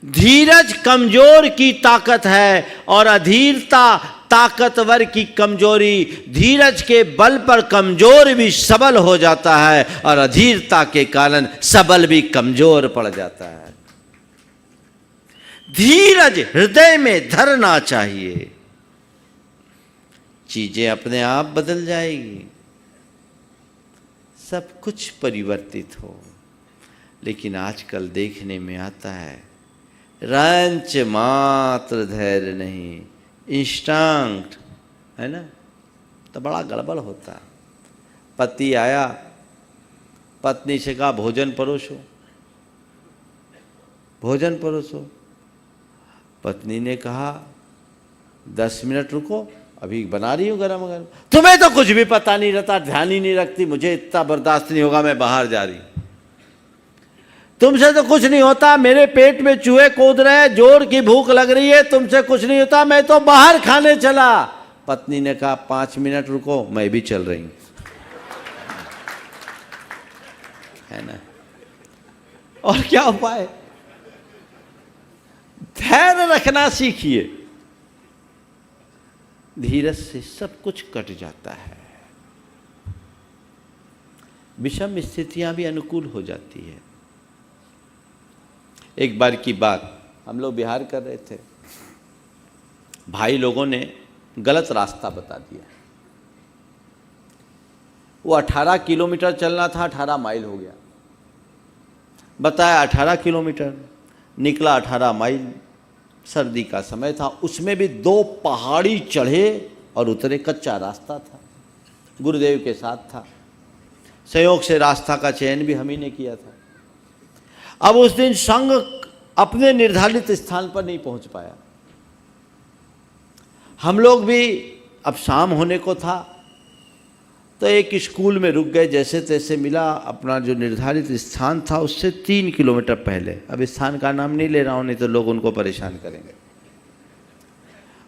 धीरज कमजोर की ताकत है और अधीरता ताकतवर की कमजोरी। धीरज के बल पर कमजोर भी सबल हो जाता है और अधीरता के कारण सबल भी कमजोर पड़ जाता है। धीरज हृदय में धरना चाहिए, चीजें अपने आप बदल जाएगी, सब कुछ परिवर्तित हो। लेकिन आजकल देखने में आता है, रंच मात्र धैर्य नहीं, इंस्टेंट है ना, तो बड़ा गड़बड़ होता है। पति आया, पत्नी से कहा भोजन परोसो, भोजन परोसो। पत्नी ने कहा 10 मिनट रुको, अभी बना रही हूँ गरम गरम। तुम्हें तो कुछ भी पता नहीं रहता, ध्यान ही नहीं रखती, मुझे इतना बर्दाश्त नहीं होगा, मैं बाहर जा रही। तुमसे तो कुछ नहीं होता, मेरे पेट में चूहे कूद रहे हैं, जोर की भूख लग रही है, तुमसे कुछ नहीं होता, मैं तो बाहर खाने चला। पत्नी ने कहा 5 मिनट रुको, मैं भी चल रही हूं, है ना। और क्या उपाय? धैर्य रखना सीखिए, धीरज से सब कुछ कट जाता है, विषम स्थितियां भी अनुकूल हो जाती है। एक बार की बात, हम लोग बिहार कर रहे थे, भाई लोगों ने गलत रास्ता बता दिया। वो 18 किलोमीटर चलना था, 18 माइल हो गया। बताया 18 किलोमीटर, निकला 18 माइल। सर्दी का समय था, उसमें भी 2 पहाड़ी चढ़े और उतरे, कच्चा रास्ता था, गुरुदेव के साथ था। संयोग से रास्ता का चयन भी हम ही ने किया था। अब उस दिन संघ अपने निर्धारित स्थान पर नहीं पहुंच पाया। हम लोग भी, अब शाम होने को था, तो एक स्कूल में रुक गए, जैसे तैसे मिला। अपना जो निर्धारित स्थान था उससे 3 किलोमीटर पहले, अब स्थान का नाम नहीं ले रहा हूँ, नहीं तो लोग उनको परेशान करेंगे।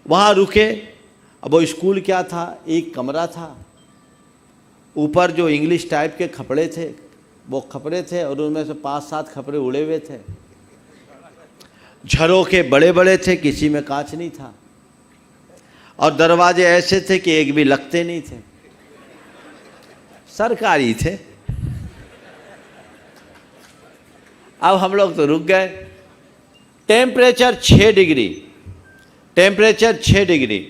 वहाँ रुके। अब वो स्कूल क्या था, एक कमरा था, ऊपर जो इंग्लिश टाइप के खपड़े थे वो खपड़े थे, और उनमें से 5-7 खपड़े उड़े हुए थे। झरोखे बड़े बड़े थे, किसी में कांच नहीं था, और दरवाजे ऐसे थे कि एक भी लगते नहीं थे, सरकारी थे। अब हम लोग तो रुक गए। टेम्परेचर 6 डिग्री, टेम्परेचर 6 डिग्री,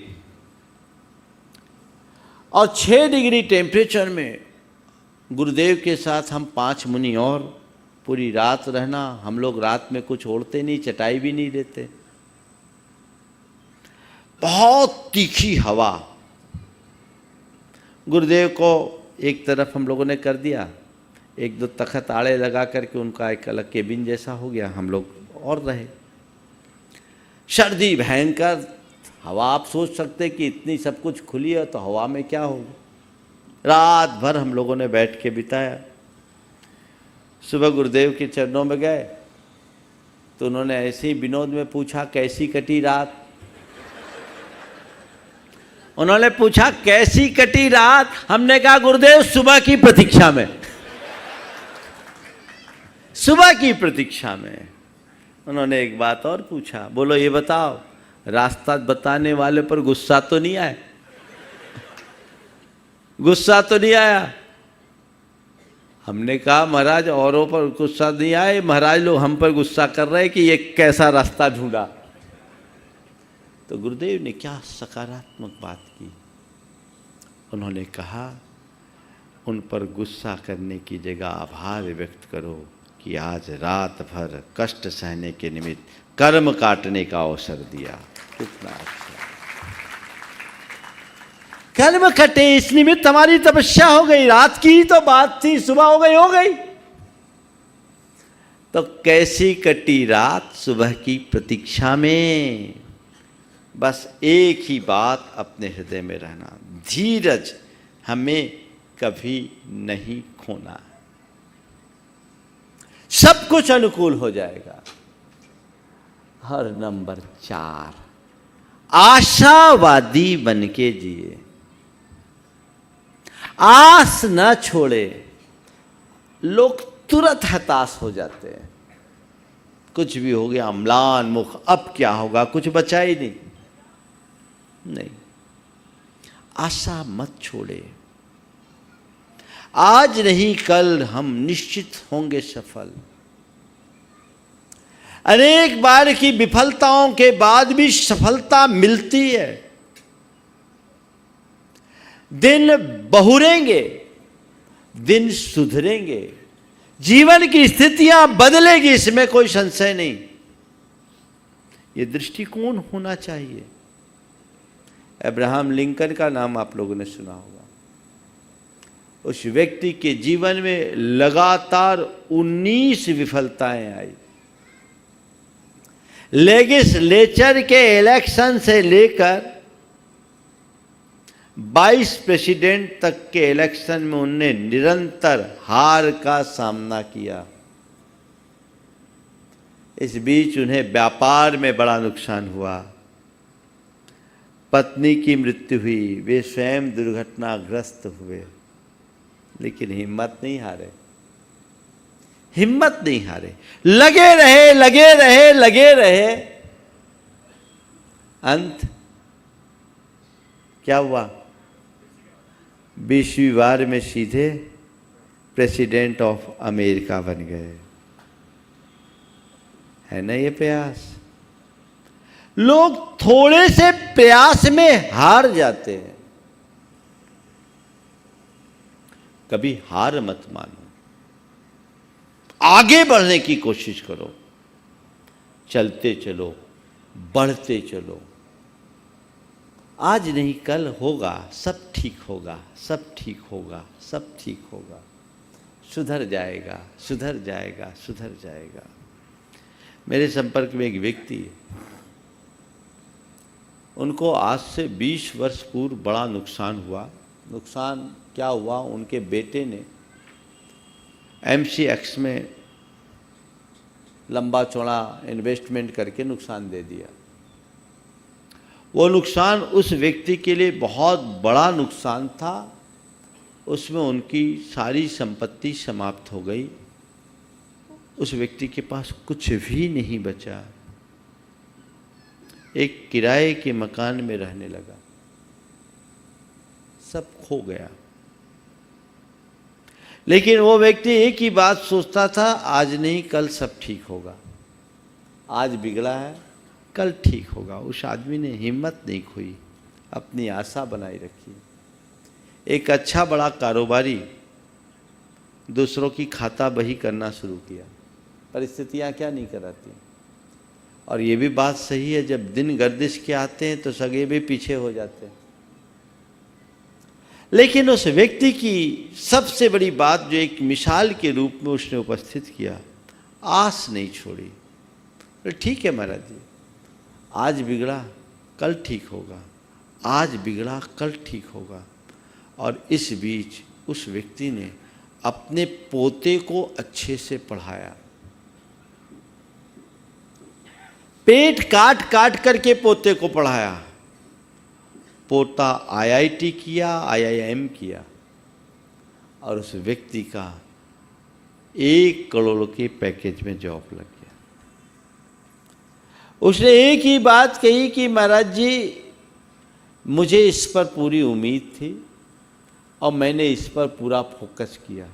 और 6 डिग्री टेम्परेचर में गुरुदेव के साथ हम 5 मुनि और पूरी रात रहना। हम लोग रात में कुछ ओढ़ते नहीं, चटाई भी नहीं लेते। बहुत तीखी हवा। गुरुदेव को एक तरफ हम लोगों ने कर दिया, 1-2 तख्त आड़े लगा करके उनका एक अलग केबिन जैसा हो गया, हम लोग और रहे। सर्दी भयंकर, हवा आप सोच सकते कि इतनी सब कुछ खुली है तो हवा में क्या होगा। रात भर हम लोगों ने बैठ के बिताया। सुबह गुरुदेव के चरणों में गए, तो उन्होंने ऐसे ही विनोद में पूछा कैसी कटी रात। उन्होंने पूछा कैसी कटी रात, हमने कहा गुरुदेव सुबह की प्रतीक्षा में। सुबह की प्रतीक्षा में। उन्होंने एक बात और पूछा, बोलो ये बताओ रास्ता बताने वाले पर गुस्सा तो नहीं आया? गुस्सा तो नहीं आया? हमने कहा महाराज औरों पर गुस्सा नहीं आए, महाराज लोग हम पर गुस्सा कर रहे हैं कि ये कैसा रास्ता ढूंढा। तो गुरुदेव ने क्या सकारात्मक बात की। उन्होंने कहा उन पर गुस्सा करने की जगह आभार व्यक्त करो कि आज रात भर कष्ट सहने के निमित्त कर्म काटने का अवसर दिया। कितना अच्छा। कर्म कटे इस निमित्त हमारी तपस्या हो गई। रात की तो बात थी, सुबह हो गई, हो गई। तो कैसी कटी रात, सुबह की प्रतीक्षा में। बस एक ही बात अपने हृदय में रहना, धीरज हमें कभी नहीं खोना। सब कुछ अनुकूल हो जाएगा। हर नंबर 4, आशावादी बनके जिए, आस न छोड़े। लोग तुरंत हताश हो जाते हैं, कुछ भी हो गया अम्लान मुख, अब क्या होगा, कुछ बचा ही नहीं। आशा मत छोड़े। आज नहीं कल हम निश्चित होंगे सफल। अनेक बार की विफलताओं के बाद भी सफलता मिलती है। दिन बहुरेंगे, दिन सुधरेंगे, जीवन की स्थितियां बदलेगी, इसमें कोई संशय नहीं। यह दृष्टिकोण होना चाहिए। अब्राहम लिंकन का नाम आप लोगों ने सुना होगा। उस व्यक्ति के जीवन में लगातार 19 विफलताएं आई। लेजिस्लेचर के इलेक्शन से लेकर 22 प्रेसिडेंट तक के इलेक्शन में उन्होंने निरंतर हार का सामना किया। इस बीच उन्हें व्यापार में बड़ा नुकसान हुआ, पत्नी की मृत्यु हुई, वे स्वयं दुर्घटनाग्रस्त हुए, लेकिन हिम्मत नहीं हारे। हिम्मत नहीं हारे, लगे रहे, लगे रहे, लगे रहे। अंत क्या हुआ? 20वीं बार में सीधे प्रेसिडेंट ऑफ अमेरिका बन गए। है ना ये प्रयास? लोग थोड़े से प्रयास में हार जाते हैं। कभी हार मत मानो, आगे बढ़ने की कोशिश करो, चलते चलो, बढ़ते चलो। आज नहीं कल होगा, सब ठीक होगा, सब ठीक होगा, सब ठीक होगा। सुधर जाएगा, सुधर जाएगा, सुधर जाएगा। मेरे संपर्क में एक व्यक्ति है, उनको आज से 20 वर्ष पूर्व बड़ा नुकसान हुआ। नुकसान क्या हुआ? उनके बेटे ने MCX में लंबा चौड़ा इन्वेस्टमेंट करके नुकसान दे दिया। वो नुकसान उस व्यक्ति के लिए बहुत बड़ा नुकसान था। उसमें उनकी सारी संपत्ति समाप्त हो गई। उस व्यक्ति के पास कुछ भी नहीं बचा। एक किराए के मकान में रहने लगा, सब खो गया। लेकिन वो व्यक्ति एक ही बात सोचता था, आज नहीं कल सब ठीक होगा। आज बिगड़ा है, कल ठीक होगा। उस आदमी ने हिम्मत नहीं खोई, अपनी आशा बनाई रखी। एक अच्छा बड़ा कारोबारी दूसरों की खाता बही करना शुरू किया। परिस्थितियां क्या नहीं कराती। और ये भी बात सही है, जब दिन गर्दिश के आते हैं तो सगे भी पीछे हो जाते हैं। लेकिन उस व्यक्ति की सबसे बड़ी बात जो एक मिसाल के रूप में उसने उपस्थित किया, आस नहीं छोड़ी। तो ठीक है महाराज जी, आज बिगड़ा कल ठीक होगा, आज बिगड़ा कल ठीक होगा। और इस बीच उस व्यक्ति ने अपने पोते को अच्छे से पढ़ाया। पेट काट काट करके पोते को पढ़ाया। पोता IIT किया, IIM किया, और उस व्यक्ति का 1 करोड़ के पैकेज में जॉब लग गया। उसने एक ही बात कही कि महाराज जी, मुझे इस पर पूरी उम्मीद थी और मैंने इस पर पूरा फोकस किया,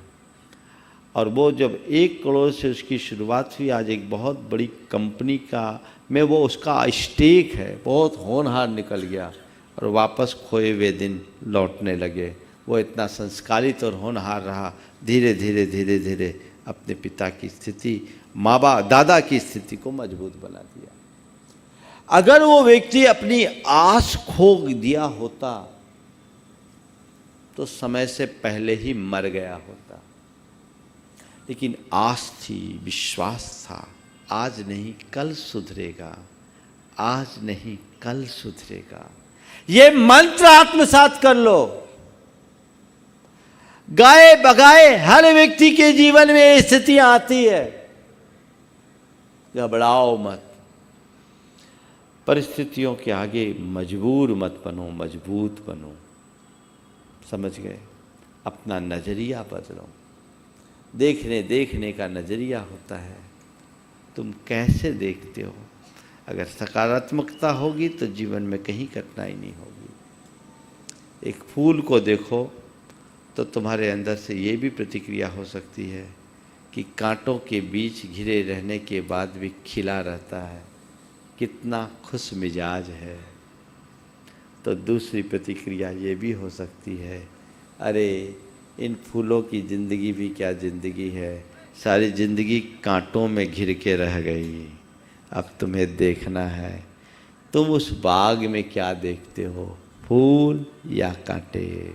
और वो जब 1 करोड़ से उसकी शुरुआत हुई, आज एक बहुत बड़ी कंपनी का में वो उसका स्टेक है, बहुत होनहार निकल गया और वापस खोए हुए दिन लौटने लगे। वो इतना संस्कारित और होनहार रहा, धीरे धीरे धीरे धीरे अपने पिता की स्थिति, माँ बाप दादा की स्थिति को मजबूत बना दिया। अगर वो व्यक्ति अपनी आस खो दिया होता तो समय से पहले ही मर गया होता, लेकिन आस थी, विश्वास था, आज नहीं कल सुधरेगा, आज नहीं कल सुधरेगा। ये मंत्र आत्मसात कर लो। गाए बगाए हर व्यक्ति के जीवन में ये स्थितियां आती है, घबराओ मत, परिस्थितियों के आगे मजबूर मत बनो, मजबूत बनो। समझ गए? अपना नजरिया बदलो। देखने का नजरिया होता है, तुम कैसे देखते हो। अगर सकारात्मकता होगी तो जीवन में कहीं कठिनाई नहीं होगी। एक फूल को देखो तो तुम्हारे अंदर से ये भी प्रतिक्रिया हो सकती है कि कांटों के बीच घिरे रहने के बाद भी खिला रहता है, कितना खुश मिजाज है। तो दूसरी प्रतिक्रिया ये भी हो सकती है, अरे इन फूलों की ज़िंदगी भी क्या ज़िंदगी है, सारी ज़िंदगी कांटों में घिर के रह गई, अब तुम्हें देखना है तुम उस बाग में क्या देखते हो, फूल या कांटे।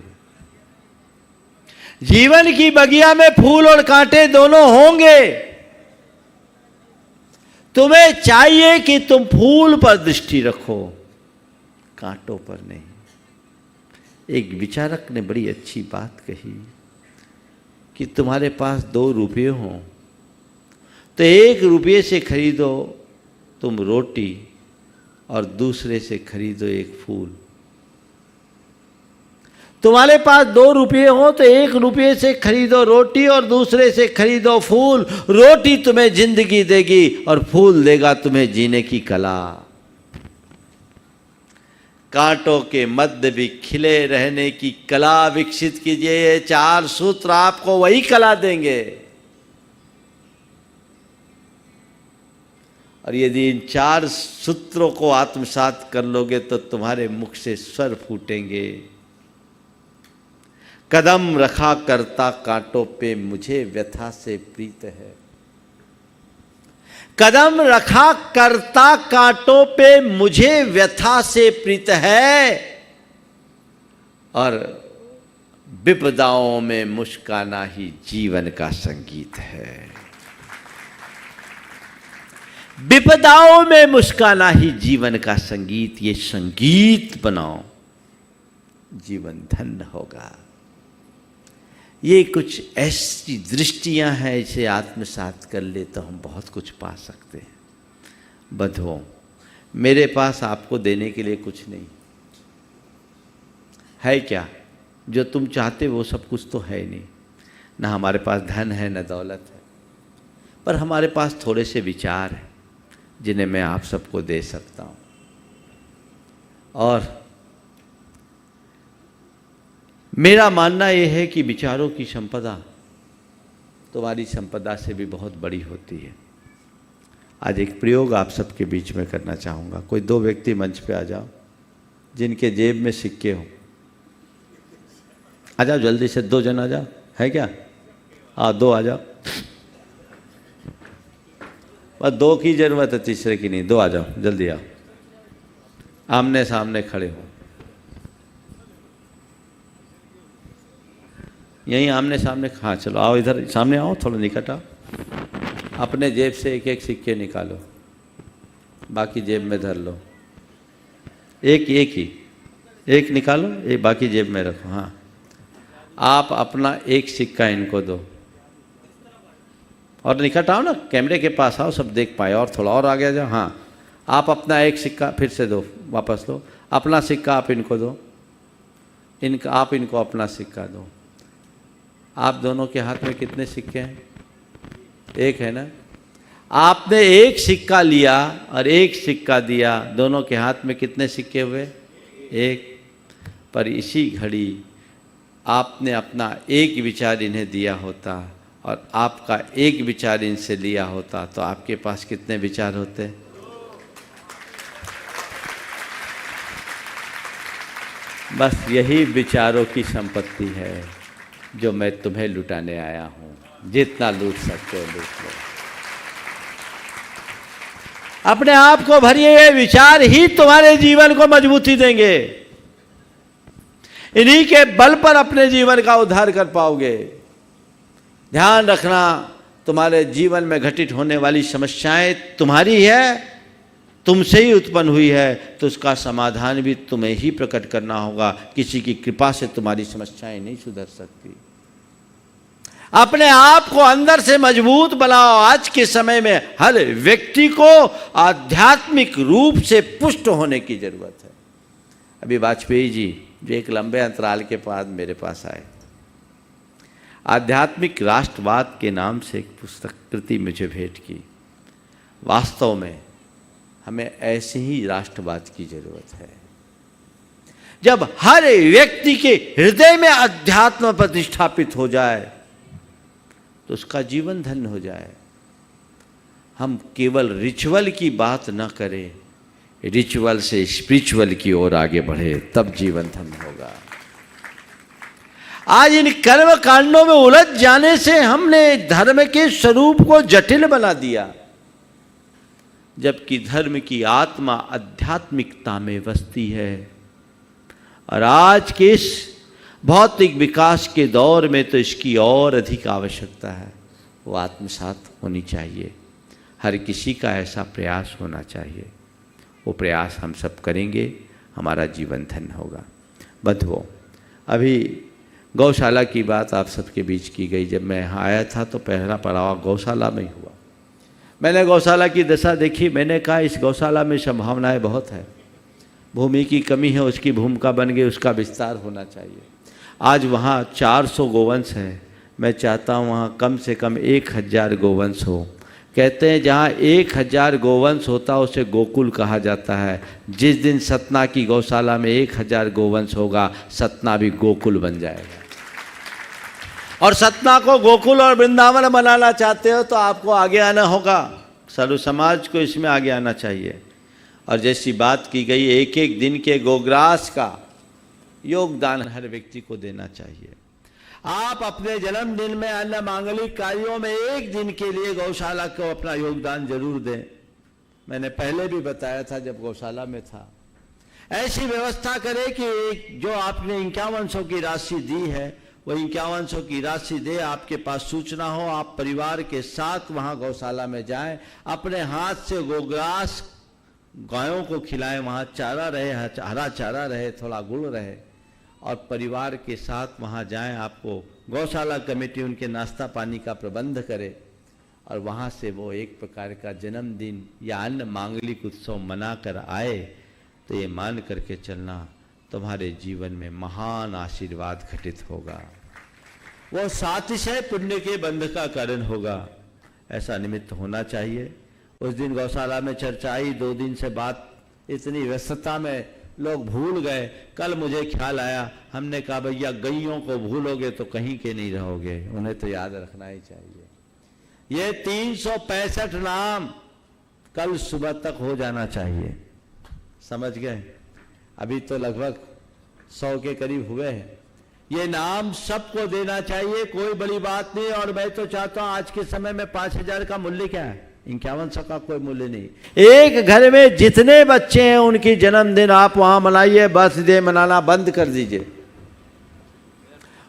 जीवन की बगिया में फूल और कांटे दोनों होंगे। तुम्हें चाहिए कि तुम फूल पर दृष्टि रखो, कांटों पर नहीं। एक विचारक ने बड़ी अच्छी बात कही कि तुम्हारे पास 2 रुपये हों तो 1 रुपये से खरीदो तुम रोटी और दूसरे से खरीदो एक फूल। तुम्हारे पास 2 रुपये हो तो 1 रुपये से खरीदो रोटी और दूसरे से खरीदो फूल। रोटी तुम्हें जिंदगी देगी और फूल देगा तुम्हें जीने की कला। कांटों के मध्य भी खिले रहने की कला विकसित कीजिए। ये 4 सूत्र आपको वही कला देंगे। और यदि इन 4 सूत्रों को आत्मसात कर लोगे तो तुम्हारे मुख से स्वर फूटेंगे। कदम रखा करता कांटों पे मुझे व्यथा से प्रीत है। कदम रखा करता कांटों पे मुझे व्यथा से प्रीत है, और विपदाओं में मुस्काना ही जीवन का संगीत है। विपदाओं में मुस्काना ही जीवन का संगीत। ये संगीत बनाओ, जीवन धन्य होगा। ये कुछ ऐसी दृष्टियां हैं, इसे आत्मसात कर ले तो हम बहुत कुछ पा सकते हैं। बंधुओं, मेरे पास आपको देने के लिए कुछ नहीं है। क्या जो तुम चाहते वो सब कुछ तो है नहीं। ना हमारे पास धन है, न दौलत है, पर हमारे पास थोड़े से विचार हैं जिन्हें मैं आप सबको दे सकता हूँ। और मेरा मानना यह है कि विचारों की संपदा तुम्हारी संपदा से भी बहुत बड़ी होती है। आज एक प्रयोग आप सबके बीच में करना चाहूँगा। कोई 2 व्यक्ति मंच पे आ जाओ जिनके जेब में सिक्के हो। आ जाओ जल्दी से, 2 जन आ जाओ। है क्या? हाँ 2 आ जाओ। बस 2 की जरूरत है, तीसरे की नहीं। 2 आ जाओ, जल्दी आओ। आमने सामने खड़े हो, यहीं आमने सामने। हाँ चलो आओ, इधर सामने आओ, थोड़ा निकट आओ। अपने जेब से 1-1 सिक्के निकालो, बाकी जेब में धर लो। एक ही निकालो, एक बाकी जेब में रखो। हाँ, आप अपना 1 सिक्का इनको दो और निकट आओ ना, कैमरे के पास आओ, सब देख पाए। और थोड़ा और आगे जाओ। हाँ, आप अपना एक सिक्का फिर से दो, वापस लो। अपना सिक्का आप इनको दो, आप इनको अपना सिक्का दो। आप दोनों के हाथ में कितने सिक्के हैं? एक है ना। आपने एक सिक्का लिया और एक सिक्का दिया, दोनों के हाथ में कितने सिक्के हुए? एक। पर इसी घड़ी आपने अपना एक विचार इन्हें दिया होता और आपका एक विचार इनसे लिया होता तो आपके पास कितने विचार होते? बस यही विचारों की संपत्ति है जो मैं तुम्हें लुटाने आया हूं। जितना लूट सकते हो लूट लो। अपने आप को भरिए हुए विचार ही तुम्हारे जीवन को मजबूती देंगे। इन्हीं के बल पर अपने जीवन का उद्धार कर पाओगे। ध्यान रखना, तुम्हारे जीवन में घटित होने वाली समस्याएं तुम्हारी है, तुमसे ही उत्पन्न हुई है, तो उसका समाधान भी तुम्हें ही प्रकट करना होगा। किसी की कृपा से तुम्हारी समस्याएं नहीं सुधर सकती। अपने आप को अंदर से मजबूत बनाओ। आज के समय में हर व्यक्ति को आध्यात्मिक रूप से पुष्ट होने की जरूरत है। अभी वाजपेयी जी जो एक लंबे अंतराल के बाद मेरे पास आए, आध्यात्मिक राष्ट्रवाद के नाम से एक पुस्तक कृति मुझे भेंट की। वास्तव में हमें ऐसे ही राष्ट्रवाद की जरूरत है। जब हर व्यक्ति के हृदय में अध्यात्म प्रतिष्ठापित हो जाए तो उसका जीवन धन्य हो जाए। हम केवल रिचुअल की बात न करें, रिचुअल से स्पिरिचुअल की ओर आगे बढ़े, तब जीवन धन्य होगा। आज इन कर्म कांडों में उलझ जाने से हमने धर्म के स्वरूप को जटिल बना दिया, जबकि धर्म की आत्मा आध्यात्मिकता में बसती है। और आज के इस भौतिक विकास के दौर में तो इसकी और अधिक आवश्यकता है। वो आत्मसात होनी चाहिए। हर किसी का ऐसा प्रयास होना चाहिए। वो प्रयास हम सब करेंगे, हमारा जीवन धन्य होगा। बंधुओं, अभी गौशाला की बात आप सबके बीच की गई। जब मैं यहाँ आया था तो पहला पड़ाव गौशाला में ही हुआ। मैंने गौशाला की दशा देखी। मैंने कहा इस गौशाला में संभावनाएं बहुत है। भूमि की कमी है, उसकी भूमिका बन गई, उसका विस्तार होना चाहिए। आज वहाँ 400 गोवंश हैं। मैं चाहता हूँ वहाँ कम से कम 1000 गोवंश हो। कहते हैं जहाँ 1000 गोवंश होता उसे गोकुल कहा जाता है। जिस दिन सतना की गौशाला में 1000 गोवंश होगा, सतना भी गोकुल बन जाएगा। और सतना को गोकुल और वृंदावन बनाना चाहते हो तो आपको आगे आना होगा। सर्व समाज को इसमें आगे आना चाहिए। और जैसी बात की गई, एक एक दिन के गोग्रास का योगदान हर व्यक्ति को देना चाहिए। आप अपने जन्मदिन में अन्य मांगलिक कार्यों में एक दिन के लिए गौशाला को अपना योगदान जरूर दें। मैंने पहले भी बताया था जब गौशाला में था। ऐसी व्यवस्था करें कि जो आपने 5100 की राशि दी है वो 5100 की राशि दे। आपके पास सूचना हो, आप परिवार के साथ वहां गौशाला में जाएं, अपने हाथ से गोग्रास गायों को खिलाएं। वहां चारा रहे, हरा चारा रहे, थोड़ा गुड़ रहे, और परिवार के साथ वहां जाएं। आपको गौशाला कमेटी उनके नाश्ता पानी का प्रबंध करे और वहां से वो एक प्रकार का जन्मदिन या अन्य मांगलिक उत्सव मना कर आए। तो ये मान करके चलना, तुम्हारे जीवन में महान आशीर्वाद घटित होगा। वो सातिशय पुण्य के बंध का कारण होगा। ऐसा निमित्त होना चाहिए। उस दिन गौशाला में चर्चा आई, 2 दिन से बात इतनी व्यस्तता में लोग भूल गए। कल मुझे ख्याल आया, हमने कहा भैया गैयों को भूलोगे तो कहीं के नहीं रहोगे, उन्हें तो याद रखना ही चाहिए। ये 365 नाम कल सुबह तक हो जाना चाहिए। समझ गए? अभी तो लगभग 100 के करीब हुए हैं। ये नाम सबको देना चाहिए, कोई बड़ी बात नहीं। और मैं तो चाहता हूं आज के समय में 5000 का मूल्य क्या है? 5100 का कोई मूल्य नहीं। एक घर में जितने बच्चे हैं उनकी जन्मदिन आप वहां मनाइए। बर्थडे मनाना बंद कर दीजिए।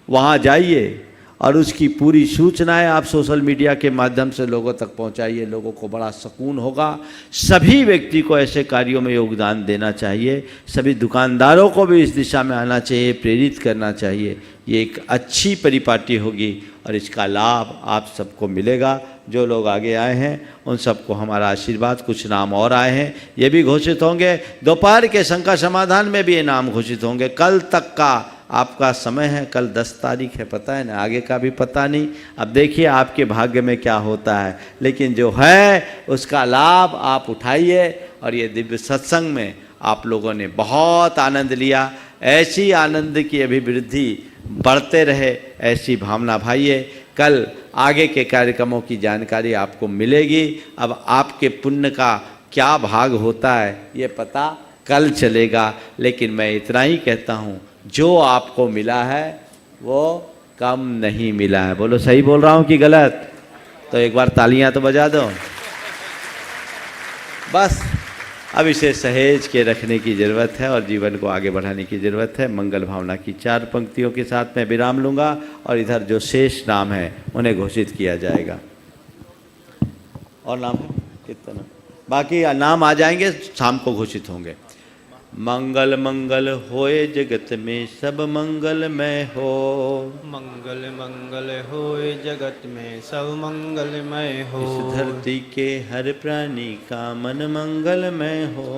वहां जाइए और उसकी पूरी सूचनाएं आप सोशल मीडिया के माध्यम से लोगों तक पहुंचाइए। लोगों को बड़ा सुकून होगा। सभी व्यक्ति को ऐसे कार्यों में योगदान देना चाहिए। सभी दुकानदारों को भी इस दिशा में आना चाहिए, प्रेरित करना चाहिए। ये एक अच्छी परिपाटी होगी और इसका लाभ आप सबको मिलेगा। जो लोग आगे आए हैं उन सबको हमारा आशीर्वाद। कुछ नाम और आए हैं, ये भी घोषित होंगे। दोपहर के शंका समाधान में भी ये नाम घोषित होंगे। कल तक का आपका समय है, कल 10 तारीख है, पता है ना, आगे का भी पता नहीं। अब देखिए आपके भाग्य में क्या होता है, लेकिन जो है उसका लाभ आप उठाइए। और ये दिव्य सत्संग में आप लोगों ने बहुत आनंद लिया। ऐसी आनंद की अभिवृद्धि बढ़ते रहे, ऐसी भावना भाइये। कल आगे के कार्यक्रमों की जानकारी आपको मिलेगी। अब आपके पुण्य का क्या भाग होता है ये पता कल चलेगा, लेकिन मैं इतना ही कहता हूँ, जो आपको मिला है वो कम नहीं मिला है। बोलो सही बोल रहा हूँ कि गलत? तो एक बार तालियां तो बजा दो। बस अब इसे सहेज के रखने की ज़रूरत है और जीवन को आगे बढ़ाने की ज़रूरत है। मंगल भावना की 4 पंक्तियों के साथ मैं विराम लूँगा और इधर जो शेष नाम है उन्हें घोषित किया जाएगा। और नाम है कितना नाम? बाकी नाम आ जाएंगे, शाम को घोषित होंगे। मंगल मंगल होए जगत में सब मंगलमय हो। मंगल मंगल होए जगत में सब मंगलमय हो। इस धरती के हर प्राणी का मन मंगलमय हो।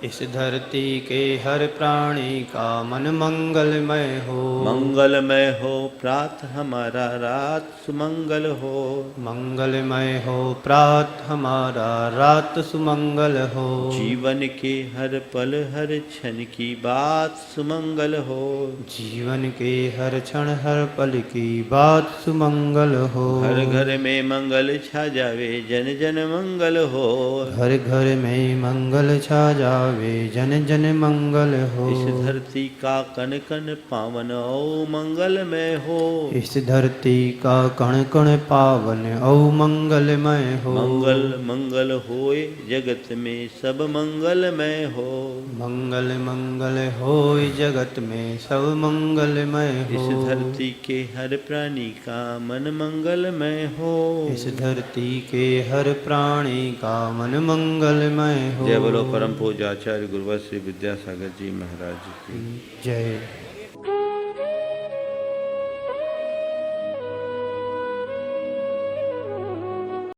इस धरती के हर प्राणी का मन मंगलमय हो। मंगलमय हो प्रात हमारा रात सुमंगल हो। मंगलमय हो प्रात हमारा रात सुमंगल हो। जीवन के हर पल हर क्षण की बात सुमंगल हो। जीवन के हर क्षण हर पल की बात सुमंगल हो। हर घर में मंगल छा जावे जन जन मंगल हो। हर घर में मंगल छा जावे जन जन मंगल हो। इस धरती का कण कण पावन ओ मंगलमय हो। इस धरती का कण कण पावन औ मंगलमय हो। मंगल मंगल होए जगत में सब मंगलमय हो। मंगल मंगल होए जगत में सब मंगलमय हो। इस धरती के हर प्राणी का मन मंगलमय हो। इस धरती के हर प्राणी का मन मंगलमय हो। जय बोलो परम पूज्य आचार्य गुरुवर श्री विद्यासागर जी महाराज की जय।